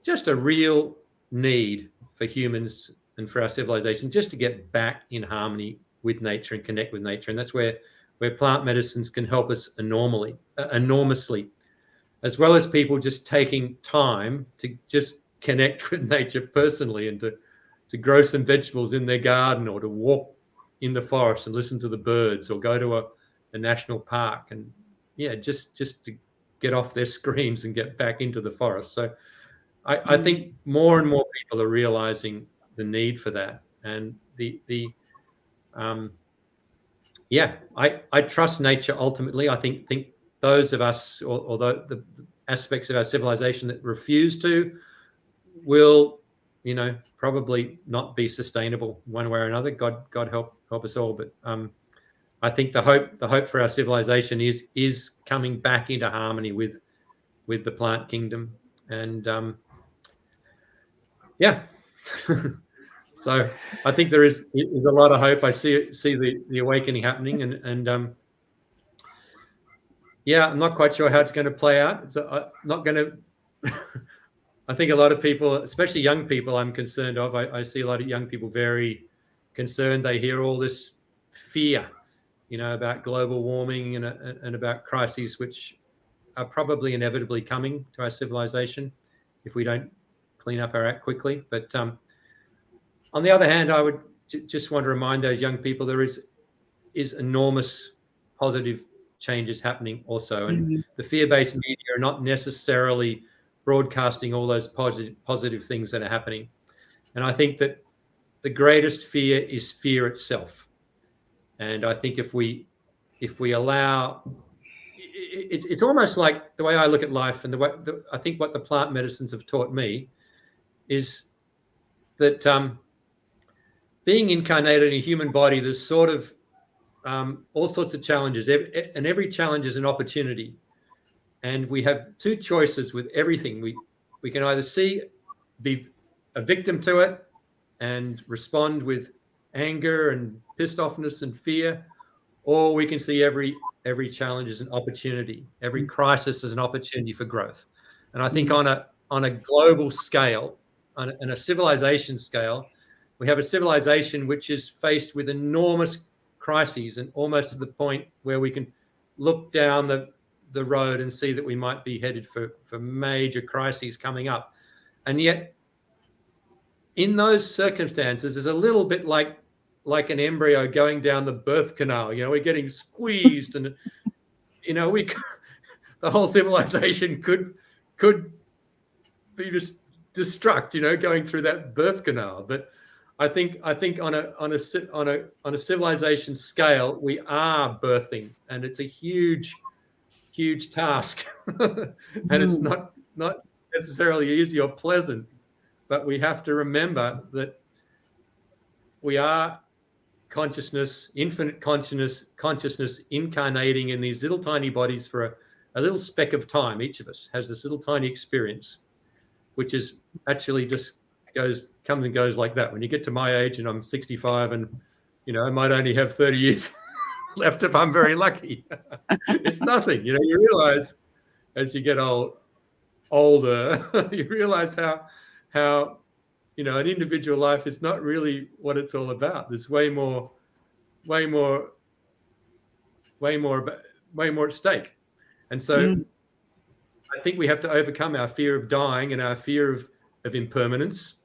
just a real need for humans and for our civilization just to get back in harmony with nature and connect with nature. And that's where plant medicines can help us enormously, as well as people just taking time to just connect with nature personally and to grow some vegetables in their garden, or to walk in the forest and listen to the birds, or go to a national park and just to get off their screens and get back into the forest. So I think more and more people are realizing the need for that. And I trust nature ultimately. I think those of us or the aspects of our civilization that refuse to will, probably not be sustainable one way or another. God help us all. But I think the hope for our civilization is coming back into harmony with the plant kingdom. And so I think there is a lot of hope. I see the awakening happening, and I'm not quite sure how it's going to play out. It's not going to. I think a lot of people, especially young people, I'm concerned of. I see a lot of young people very concerned. They hear all this fear, about global warming and about crises which are probably inevitably coming to our civilization if we don't clean up our act quickly. But on the other hand, I would just want to remind those young people there is enormous positive changes happening also. And the fear-based media are not necessarily broadcasting all those positive things that are happening. And I think that the greatest fear is fear itself. And I think if we allow, it's almost like the way I look at life, and I think what the plant medicines have taught me is that being incarnated in a human body, there's sort of all sorts of challenges, and every challenge is an opportunity. And we have two choices with everything. We can either be a victim to it and respond with anger and pissed offness and fear, or we can see every challenge as an opportunity, every crisis as an opportunity for growth. And I think on a global scale, on a civilization scale, we have a civilization which is faced with enormous crises, and almost to the point where we can look down the road and see that we might be headed for major crises coming up. And yet, in those circumstances, it's a little bit like an embryo going down the birth canal. We're getting squeezed, and the whole civilization could be just destruct, going through that birth canal. But I think on a civilization scale, we are birthing, and it's a huge task, and it's not necessarily easy or pleasant. But we have to remember that we are consciousness, infinite consciousness incarnating in these little tiny bodies for a little speck of time. Each of us has this little tiny experience, which is actually just comes and goes like that. When you get to my age, and I'm 65, and I might only have 30 years left if I'm very lucky. It's nothing. You realize as you get older, you realize how an individual life is not really what it's all about. There's way more at stake. And so I think we have to overcome our fear of dying and our fear of impermanence.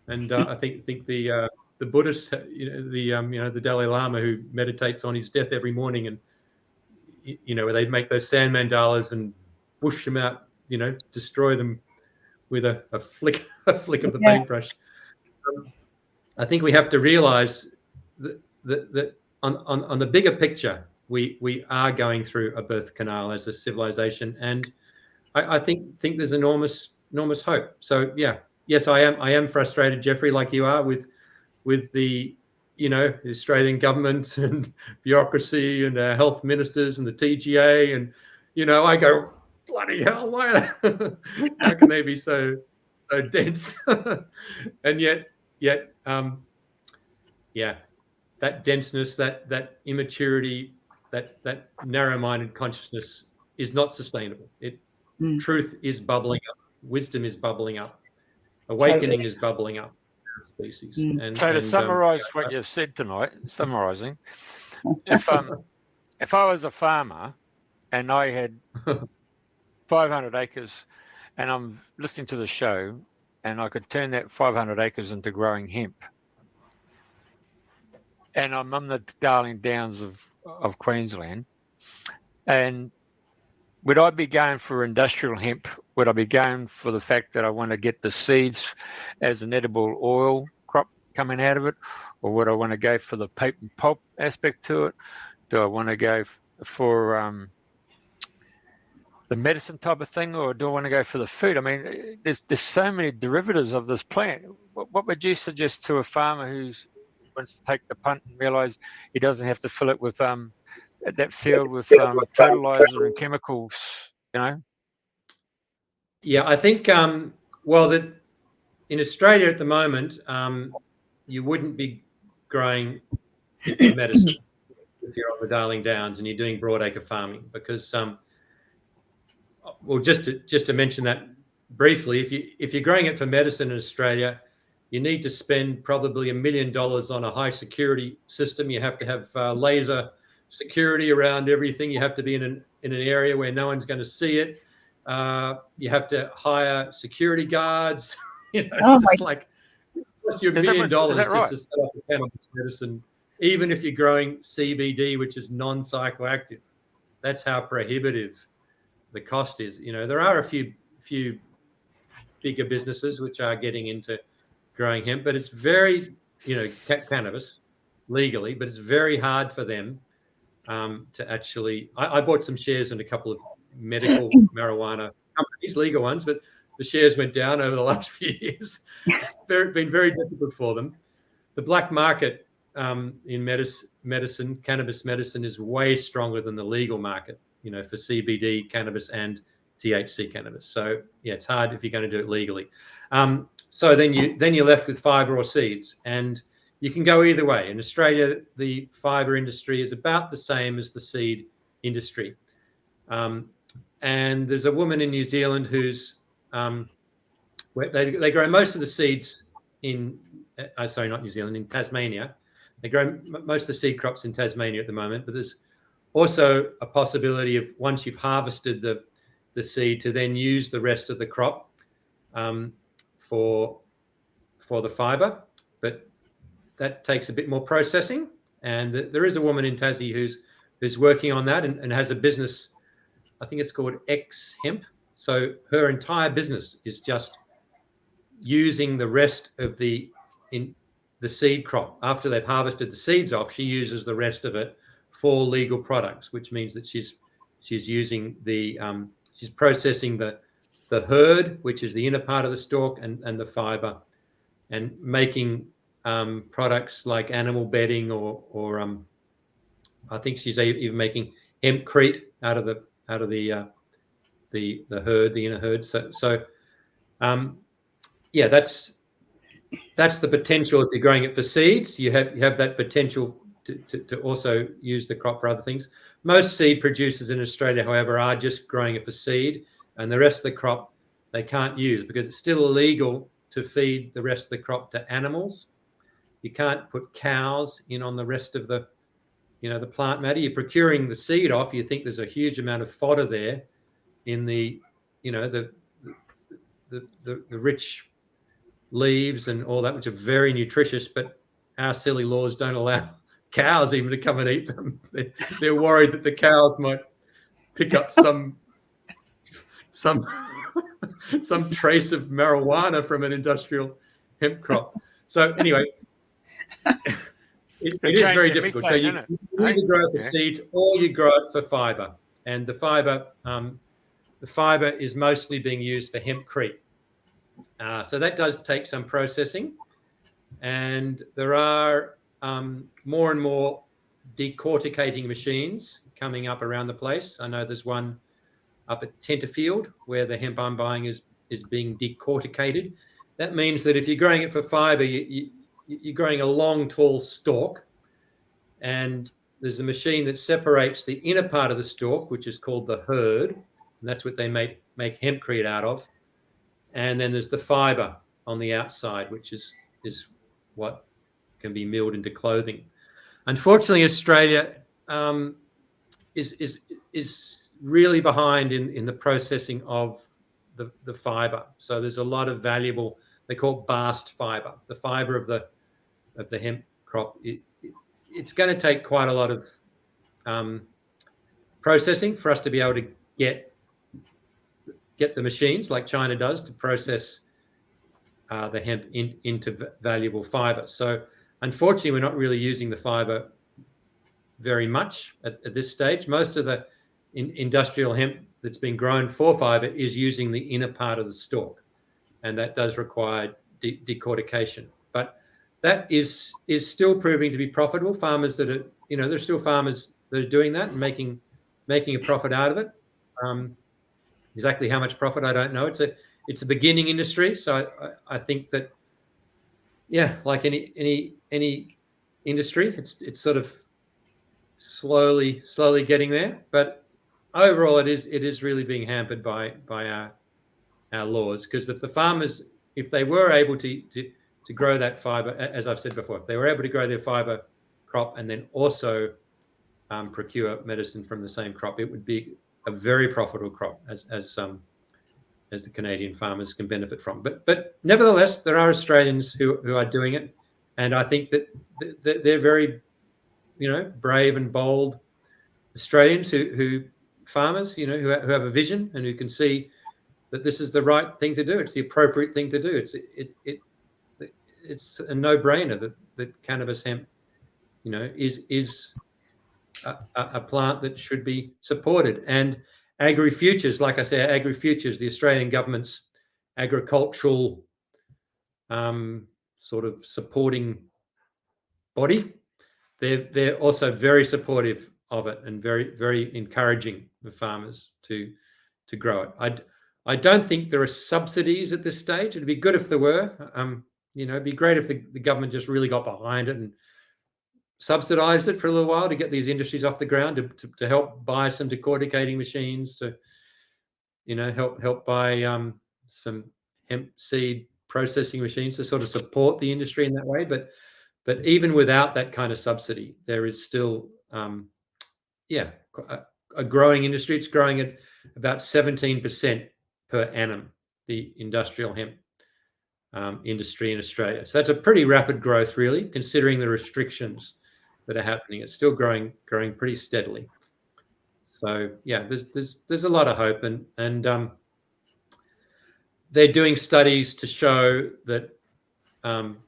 And I think the Buddhists, the Dalai Lama, who meditates on his death every morning, and where they make those sand mandalas and bush them out, destroy them with a flick of the paintbrush. I think we have to realize that on the bigger picture, we are going through a birth canal as a civilization, and I think there's enormous hope. So yes, I am frustrated, Jeffrey, like you are, with the the Australian government and bureaucracy and our health ministers and the TGA, and I go, bloody hell, how can they be so dense? And yet that denseness, that immaturity, that narrow-minded consciousness is not sustainable. Truth is bubbling up, wisdom is bubbling up, awakening is bubbling up. Species. So to summarise what you've said tonight, summarising, if I was a farmer and I had 500 acres and I'm listening to the show, and I could turn that 500 acres into growing hemp, and I'm on the Darling Downs of Queensland, and would I be going for industrial hemp? Would I be going for the fact that I want to get the seeds as an edible oil crop coming out of it? Or would I want to go for the paper and pulp aspect to it? Do I want to go for the medicine type of thing, or do I want to go for the food? I mean, there's so many derivatives of this plant. What would you suggest to a farmer who wants to take the punt and realise he doesn't have to fill it with that field with fertilizer and chemicals, Yeah, I think that in Australia at the moment, you wouldn't be growing medicine if you're on the Darling Downs and you're doing broadacre farming, because just to mention that briefly, if you're growing it for medicine in Australia, you need to spend probably $1 million on a high security system. You have to have laser security around everything. You have to be in an area where no one's going to see it. You have to hire security guards. It's just like, what's your $1 million just to set up a cannabis medicine, even if you're growing CBD, which is non-psychoactive. That's how prohibitive the cost is. There are a few bigger businesses which are getting into growing hemp, but it's very, cannabis legally, but it's very hard for them to actually. I bought some shares in a couple of medical marijuana companies, legal ones, but the shares went down over the last few years. It's been very difficult for them. The black market in medicine, cannabis medicine, is way stronger than the legal market, for CBD cannabis and THC cannabis. So it's hard if you're going to do it legally. So then you're left with fiber or seeds, and you can go either way. In Australia, the fibre industry is about the same as the seed industry. And there's a woman in New Zealand who's they grow most of the seeds in sorry, not New Zealand, in Tasmania. They grow most of the seed crops in Tasmania at the moment, but there's also a possibility of, once you've harvested the seed, to then use the rest of the crop for the fibre, but that takes a bit more processing. And there is a woman in Tassie who's working on that and has a business. I think it's called Hemp. So her entire business is just using the rest of the seed crop. After they've harvested the seeds off, she uses the rest of it for legal products, which means that she's using she's processing the hurd, which is the inner part of the stalk, and the fiber, and making products like animal bedding or I think she's even making hempcrete out of the hurd, the inner hurd. So yeah, that's the potential. If you're growing it for seeds, you have that potential to also use the crop for other things. Most seed producers in Australia, however, are just growing it for seed, and the rest of the crop they can't use because it's still illegal to feed the rest of the crop to animals. You can't put cows in on the rest of the plant matter. You're procuring the seed off. You think there's a huge amount of fodder there in the rich leaves and all that, which are very nutritious, but our silly laws don't allow cows even to come and eat them. They're worried that the cows might pick up some trace of marijuana from an industrial hemp crop. So anyway, it is very difficult. So you either grow it for seeds or you grow it for fibre, and the fibre is mostly being used for hempcrete. So that does take some processing, and there are more and more decorticating machines coming up around the place. I know there's one up at Tenterfield where the hemp I'm buying is being decorticated. That means that if you're growing it for fibre, you're growing a long, tall stalk, and there's a machine that separates the inner part of the stalk, which is called the hurd, and that's what they make hempcrete out of. And then there's the fibre on the outside, which is what can be milled into clothing. Unfortunately, Australia is really behind in the processing of the fibre. So there's a lot of valuable, they call it bast fibre, the fibre of the hemp crop. It's going to take quite a lot of processing for us to be able to get the machines like China does to process the hemp into valuable fibre. So unfortunately, we're not really using the fibre very much at this stage. Most of the industrial hemp that's been grown for fibre is using the inner part of the stalk, and that does require decortication. But that is still proving to be profitable. Farmers that are, there's still farmers that are doing that and making a profit out of it. Exactly how much profit, I don't know. It's a beginning industry, so I think that, yeah, like any industry, it's sort of slowly getting there. But overall, it is really being hampered by our laws, because if the farmers, if they were able to grow that fibre, as I've said before, if they were able to grow their fibre crop and then also procure medicine from the same crop, it would be a very profitable crop, as the Canadian farmers can benefit from. But nevertheless, there are Australians who are doing it, and I think that they're very, brave and bold Australians who farmers, who have a vision and who can see that this is the right thing to do. It's the appropriate thing to do. It's a no-brainer that cannabis hemp, is a plant that should be supported. And AgriFutures, like I say, AgriFutures, the Australian government's agricultural sort of supporting body, they're also very supportive of it and very, very encouraging the farmers to grow it. I don't think there are subsidies at this stage. It'd be good if there were. it'd be great if the government just really got behind it and subsidized it for a little while to get these industries off the ground, to help buy some decorticating machines, to help buy some hemp seed processing machines to sort of support the industry in that way. But even without that kind of subsidy, there is still a growing industry. It's growing at about 17% per annum, the industrial hemp industry in Australia. So that's a pretty rapid growth, really, considering the restrictions that are happening. It's still growing pretty steadily. So yeah, there's a lot of hope, and they're doing studies to show that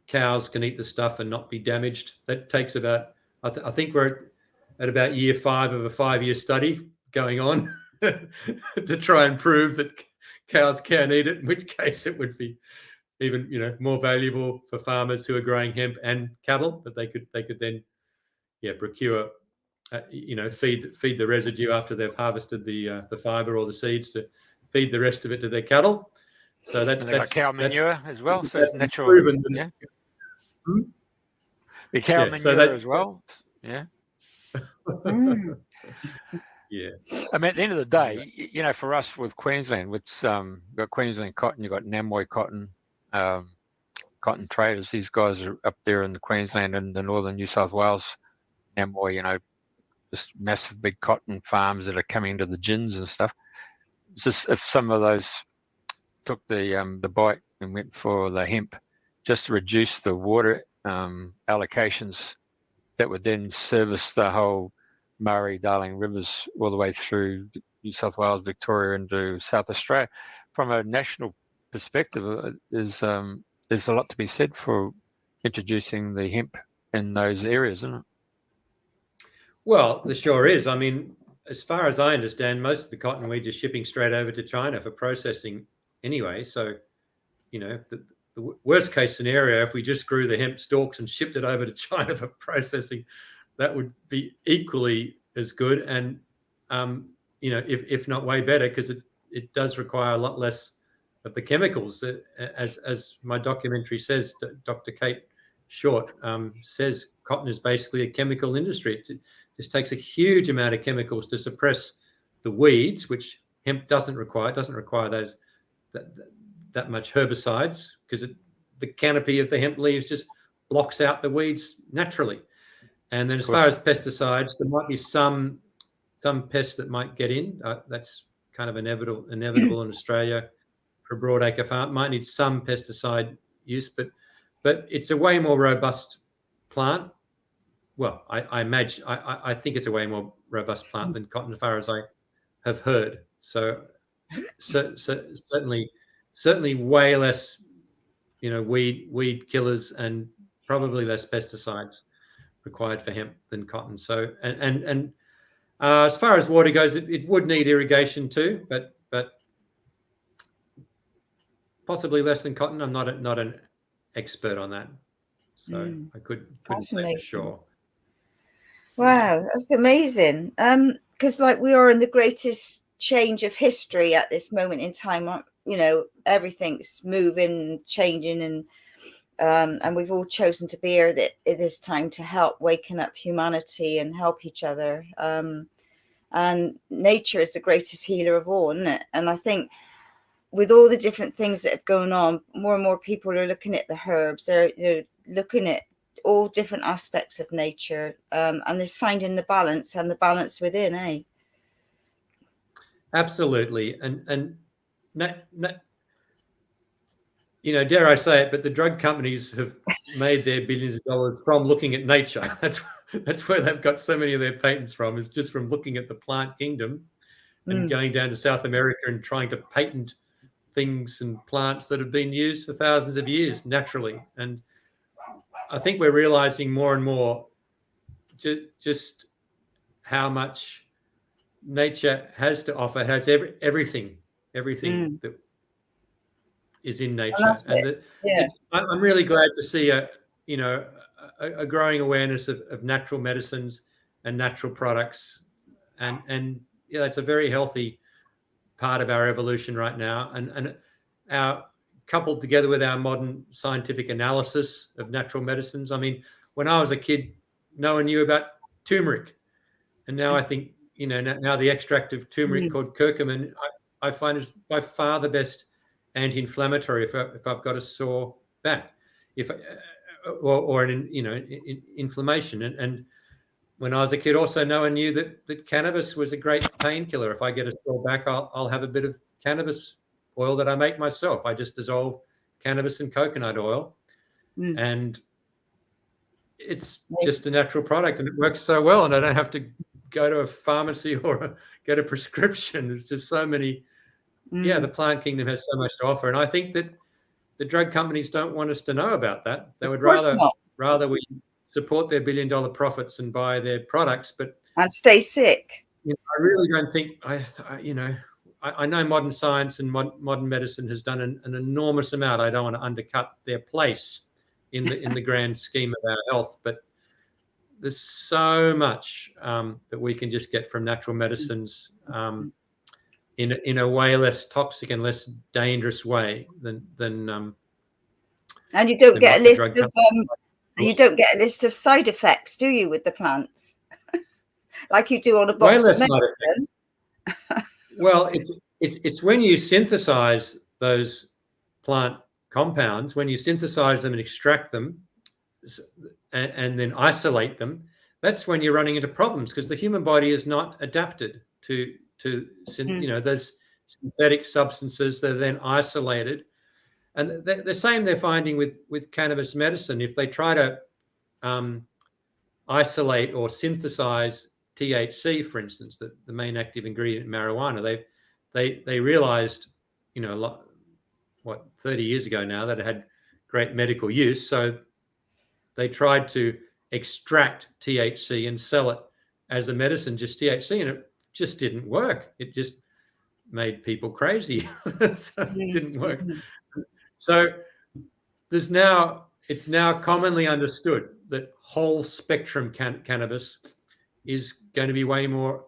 cows can eat the stuff and not be damaged. That takes about, I think we're at about year 5 of a 5-year study going on to try and prove that cows can eat it, in which case it would be even more valuable for farmers who are growing hemp and cattle, but they could then procure feed the residue after they've harvested the fiber or the seeds to feed the rest of it to their cattle. So that's cow manure as well, so it's natural. Proven, yeah. The cow manure as well. Yeah. Yeah. I mean, at the end of the day, for us with Queensland, it's got Queensland cotton, you've got Namoi cotton, cotton traders. These guys are up there in the Queensland and the northern New South Wales, Namoi, just massive big cotton farms that are coming to the gins and stuff. It's just if some of those took the bite and went for the hemp, just to reduce the water allocations that would then service the whole Murray-Darling rivers all the way through New South Wales, Victoria into South Australia. From a national perspective, there's a lot to be said for introducing the hemp in those areas, isn't it? Well, there sure is. I mean, as far as I understand, most of the cotton we're just shipping straight over to China for processing anyway. So, the worst case scenario, if we just grew the hemp stalks and shipped it over to China for processing, that would be equally as good, and if not way better, because it does require a lot less of the chemicals. As my documentary says, Dr. Kate Short says, cotton is basically a chemical industry. It just takes a huge amount of chemicals to suppress the weeds, which hemp doesn't require. It doesn't require that much herbicides, because the canopy of the hemp leaves just blocks out the weeds naturally. And then as far as pesticides, there might be some pests that might get in. That's kind of inevitable in Australia for a broadacre farm. Might need some pesticide use, but it's a way more robust plant. Well, I imagine, I think it's a way more robust plant than cotton, as far as I have heard. So certainly way less, weed killers, and probably less pesticides required for hemp than cotton. So and as far as water goes, it would need irrigation too, but possibly less than cotton. I'm not an expert on that, so I couldn't say for sure. Wow, that's amazing. Because we are in the greatest change of history at this moment in time. Everything's moving, changing, and we've all chosen to be here at this time to help waken up humanity and help each other. And nature is the greatest healer of all, isn't it? And I think with all the different things that have gone on, more and more people are looking at the herbs. They're looking at all different aspects of nature, and there's finding the balance and the balance within, eh? Absolutely, and dare I say it, but the drug companies have made their billions of dollars from looking at nature. That's where they've got so many of their patents from, is just from looking at the plant kingdom and going down to South America and trying to patent things and plants that have been used for thousands of years naturally. And I think we're realizing more and more just how much nature has to offer. It has everything that is in nature. And I'm really glad to see a growing awareness of natural medicines and natural products, and it's a very healthy part of our evolution right now. And our coupled together with our modern scientific analysis of natural medicines. I mean, when I was a kid, no one knew about turmeric. And now I think, now the extract of turmeric called curcumin, I find is by far the best anti-inflammatory if I've got a sore back, or an inflammation. And when I was a kid, also no one knew that cannabis was a great painkiller. If I get a sore back, I'll have a bit of cannabis oil that I make myself. I just dissolve cannabis and coconut oil, and it's just a natural product, and it works so well. And I don't have to go to a pharmacy or get a prescription. There's just so many. The plant kingdom has so much to offer, and I think that the drug companies don't want us to know about that. They would rather we support their billion-dollar profits and buy their products, and stay sick. I really don't think I know modern science and modern medicine has done an enormous amount. I don't want to undercut their place in the grand scheme of our health, but there's so much that we can just get from natural medicines in a way less toxic and less dangerous way than. And you don't get a list of you don't get a list of side effects, do you, with the plants, like you do on a box of medicine? Well, it's when you synthesize those plant compounds, when you synthesize them and extract them, and then isolate them, that's when you're running into problems, because the human body is not adapted to those synthetic substances that are then isolated. And the same they're finding with cannabis medicine. If they try to isolate or synthesize THC, for instance, the main active ingredient in marijuana, they realized, 30 years ago now, that it had great medical use. So they tried to extract THC and sell it as a medicine, just THC, and it just didn't work. It just made people crazy. So it didn't work. So it's now commonly understood that whole spectrum cannabis is going to be way more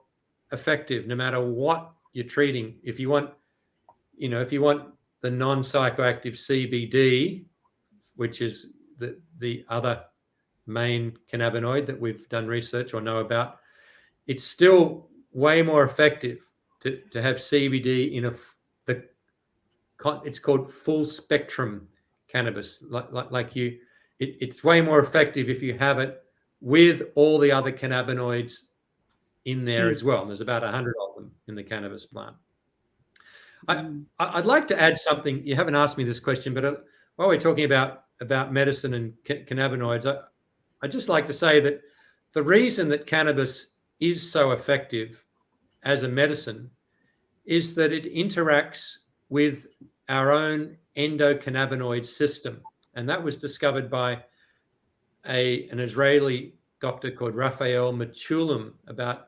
effective, no matter what you're treating. If you want the non-psychoactive CBD, which is the other main cannabinoid that we've done research or know about, it's still way more effective to have CBD in it's called full spectrum cannabis. It's way more effective if you have it with all the other cannabinoids in there as well. And there's about 100 of them in the cannabis plant. I'd like to add something. You haven't asked me this question, but while we're talking about medicine and cannabinoids, I'd just like to say that the reason that cannabis is so effective as a medicine is that it interacts with our own endocannabinoid system. And that was discovered by an Israeli doctor called Dr. Raphael Mechoulam, about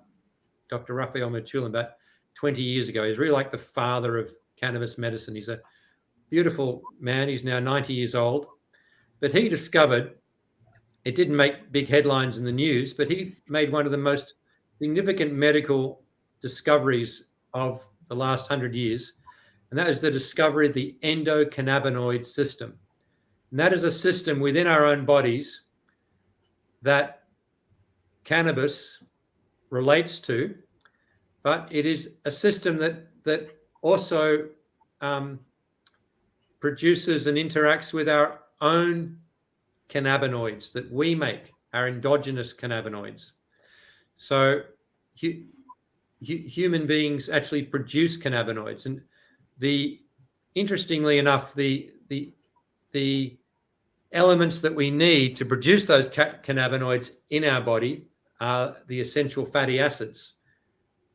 20 years ago. He's really like the father of cannabis medicine. He's a beautiful man. He's now 90 years old. But he discovered, it didn't make big headlines in the news, but he made one of the most significant medical discoveries of the last 100 years. And that is the discovery of the endocannabinoid system. And that is a system within our own bodies that cannabis relates to, but it is a system that also produces and interacts with our own cannabinoids that we make, our endogenous cannabinoids. So human beings actually produce cannabinoids, and interestingly enough, the elements that we need to produce those cannabinoids in our body are the essential fatty acids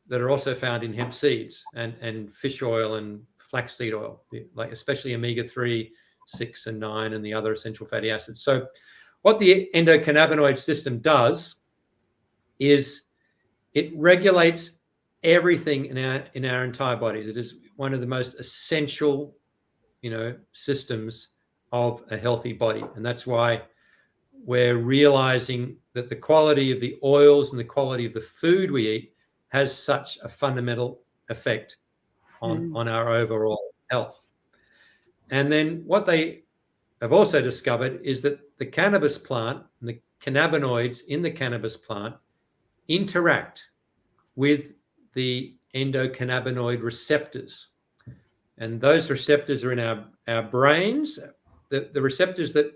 that are also found in hemp seeds and fish oil and flaxseed oil, like especially omega-3, 6, and 9, and the other essential fatty acids. So what the endocannabinoid system does is it regulates everything in our entire bodies. It is one of the most essential, systems of a healthy body. And that's why we're realizing that the quality of the oils and the quality of the food we eat has such a fundamental effect on our overall health. And then what they have also discovered is that the cannabis plant and the cannabinoids in the cannabis plant interact with the endocannabinoid receptors. And those receptors are in our brains. The receptors that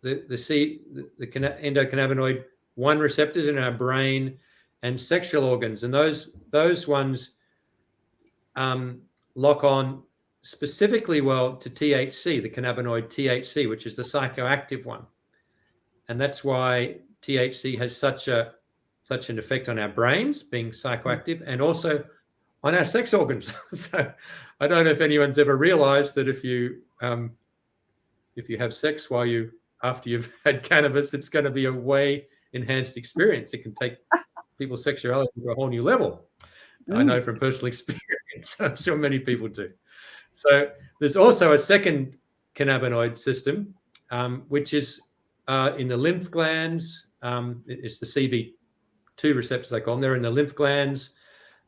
the endocannabinoid 1 receptors in our brain and sexual organs. And those ones lock on specifically well to THC, the cannabinoid THC, which is the psychoactive one. And that's why THC has such an effect on our brains, being psychoactive, and also on our sex organs. So I don't know if anyone's ever realized that if you have sex after you've had cannabis, it's going to be a way enhanced experience. It can take people's sexuality to a whole new level. I know from personal experience. I'm sure many people do. So there's also a second cannabinoid system, which is in the lymph glands. It's the CB2 receptors, they call them. They're in the lymph glands,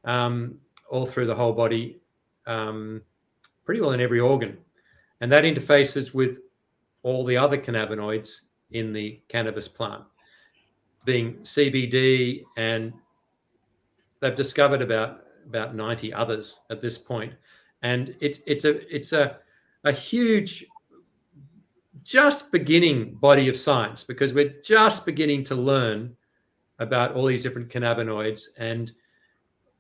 all through the whole body, pretty well in every organ. And that interfaces with all the other cannabinoids in the cannabis plant, being CBD, and they've discovered about 90 others at this point. And it's a huge, just beginning body of science, because we're just beginning to learn about all these different cannabinoids. And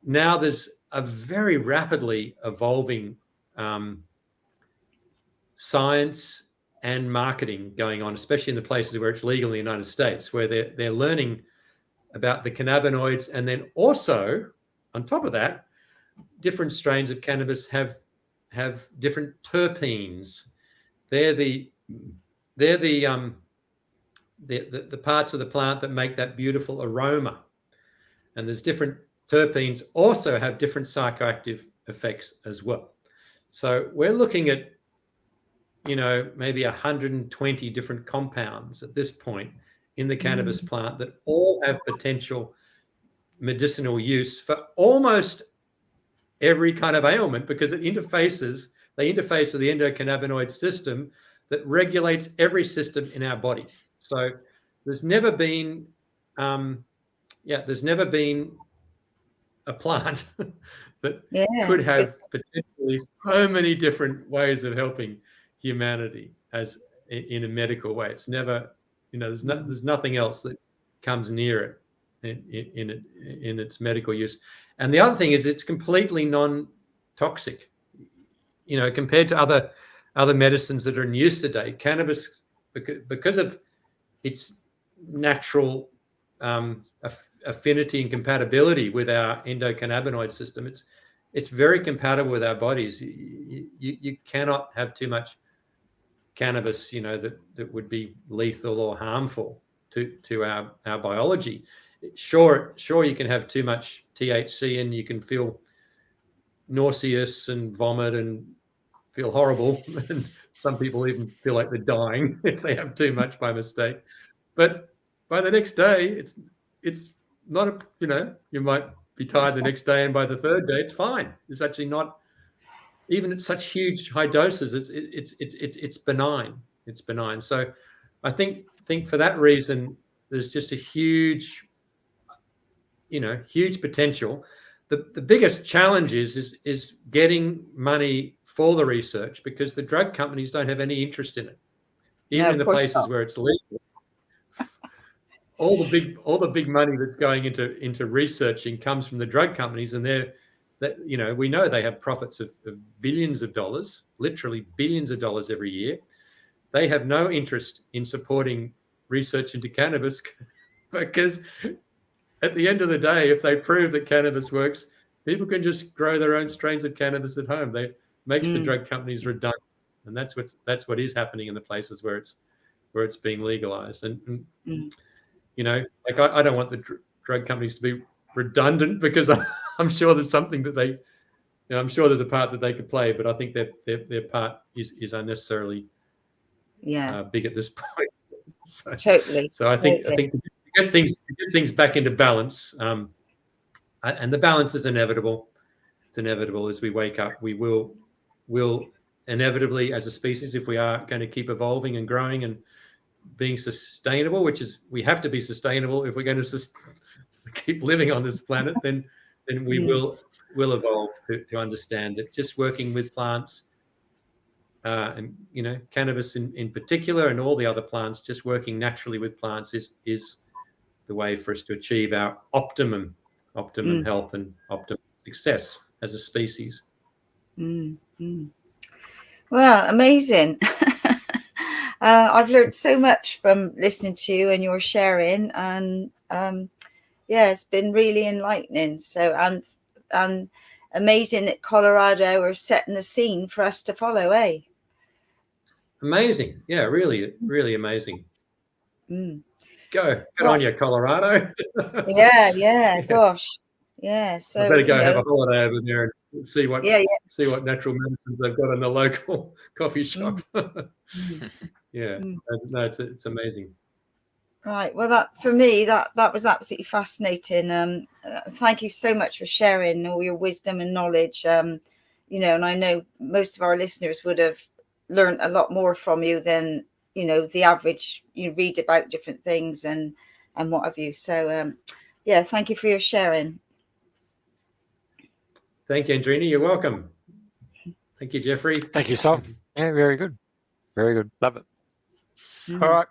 now there's a very rapidly evolving science and marketing going on, especially in the places where it's legal in the United States, where they're learning about the cannabinoids. And then also, on top of that, different strains of cannabis have different terpenes. They're the parts of the plant that make that beautiful aroma. And there's different terpenes also have different psychoactive effects as well. So we're looking at, maybe 120 different compounds at this point in the cannabis plant that all have potential medicinal use for almost every kind of ailment, because they interface with the endocannabinoid system that regulates every system in our body. So there's never been a plant that could have potentially so many different ways of helping humanity as in a medical way. It's never, there's nothing else that comes near it in its medical use. And the other thing is it's completely non-toxic, compared to other medicines that are in use today. Cannabis, because of its natural affinity and compatibility with our endocannabinoid system, it's very compatible with our bodies. You cannot have too much cannabis, that would be lethal or harmful to our biology. Sure, you can have too much THC and you can feel nauseous and vomit and feel horrible. And some people even feel like they're dying if they have too much by mistake. But by the next day, it's not, you might be tired the next day, and by the third day, it's fine. It's actually not, even at such huge high doses, it's benign. It's benign. So I think for that reason, there's just a huge potential. The biggest challenge is getting money for the research, because the drug companies don't have any interest in it. Even in the places where it's legal, all the big money that's going into researching comes from the drug companies, and we know they have profits of billions of dollars, literally billions of dollars every year. They have no interest in supporting research into cannabis, because at the end of the day, if they prove that cannabis works, people can just grow their own strains of cannabis at home. They makes the drug companies redundant, and that's what is happening in the places where it's being legalized. And I don't want the drug companies to be redundant, because I'm sure there's something that I'm sure there's a part that they could play, but I think their part is unnecessarily big at this point. So, totally. So I think to get things back into balance, and the balance is inevitable. It's inevitable as we wake up. We'll inevitably as a species, if we are going to keep evolving and growing and being sustainable, which is we have to be sustainable if we're going to keep living on this planet, then we will evolve to understand it. Just working with plants, and cannabis in particular, and all the other plants, just working naturally with plants is the way for us to achieve our optimum health and optimum success as a species. Well, amazing. I've learned so much from listening to you and your sharing, and it's been really enlightening. So and amazing that Colorado are setting the scene for us to follow, eh? Amazing. Yeah, really, really amazing. Good Well, on you, Colorado. yeah, gosh. Yeah, so I better go have a holiday over there and see what see what natural medicines they've got in the local coffee shop. No, it's amazing. Right. Well, that for me, that was absolutely fascinating. Thank you so much for sharing all your wisdom and knowledge. And I know most of our listeners would have learned a lot more from you than the average. You read about different things and what have you. So thank you for your sharing. Thank you, Andrena. You're welcome. Thank you, Jeffrey. Thank you, Sol. Yeah, very good. Very good. Love it. All right.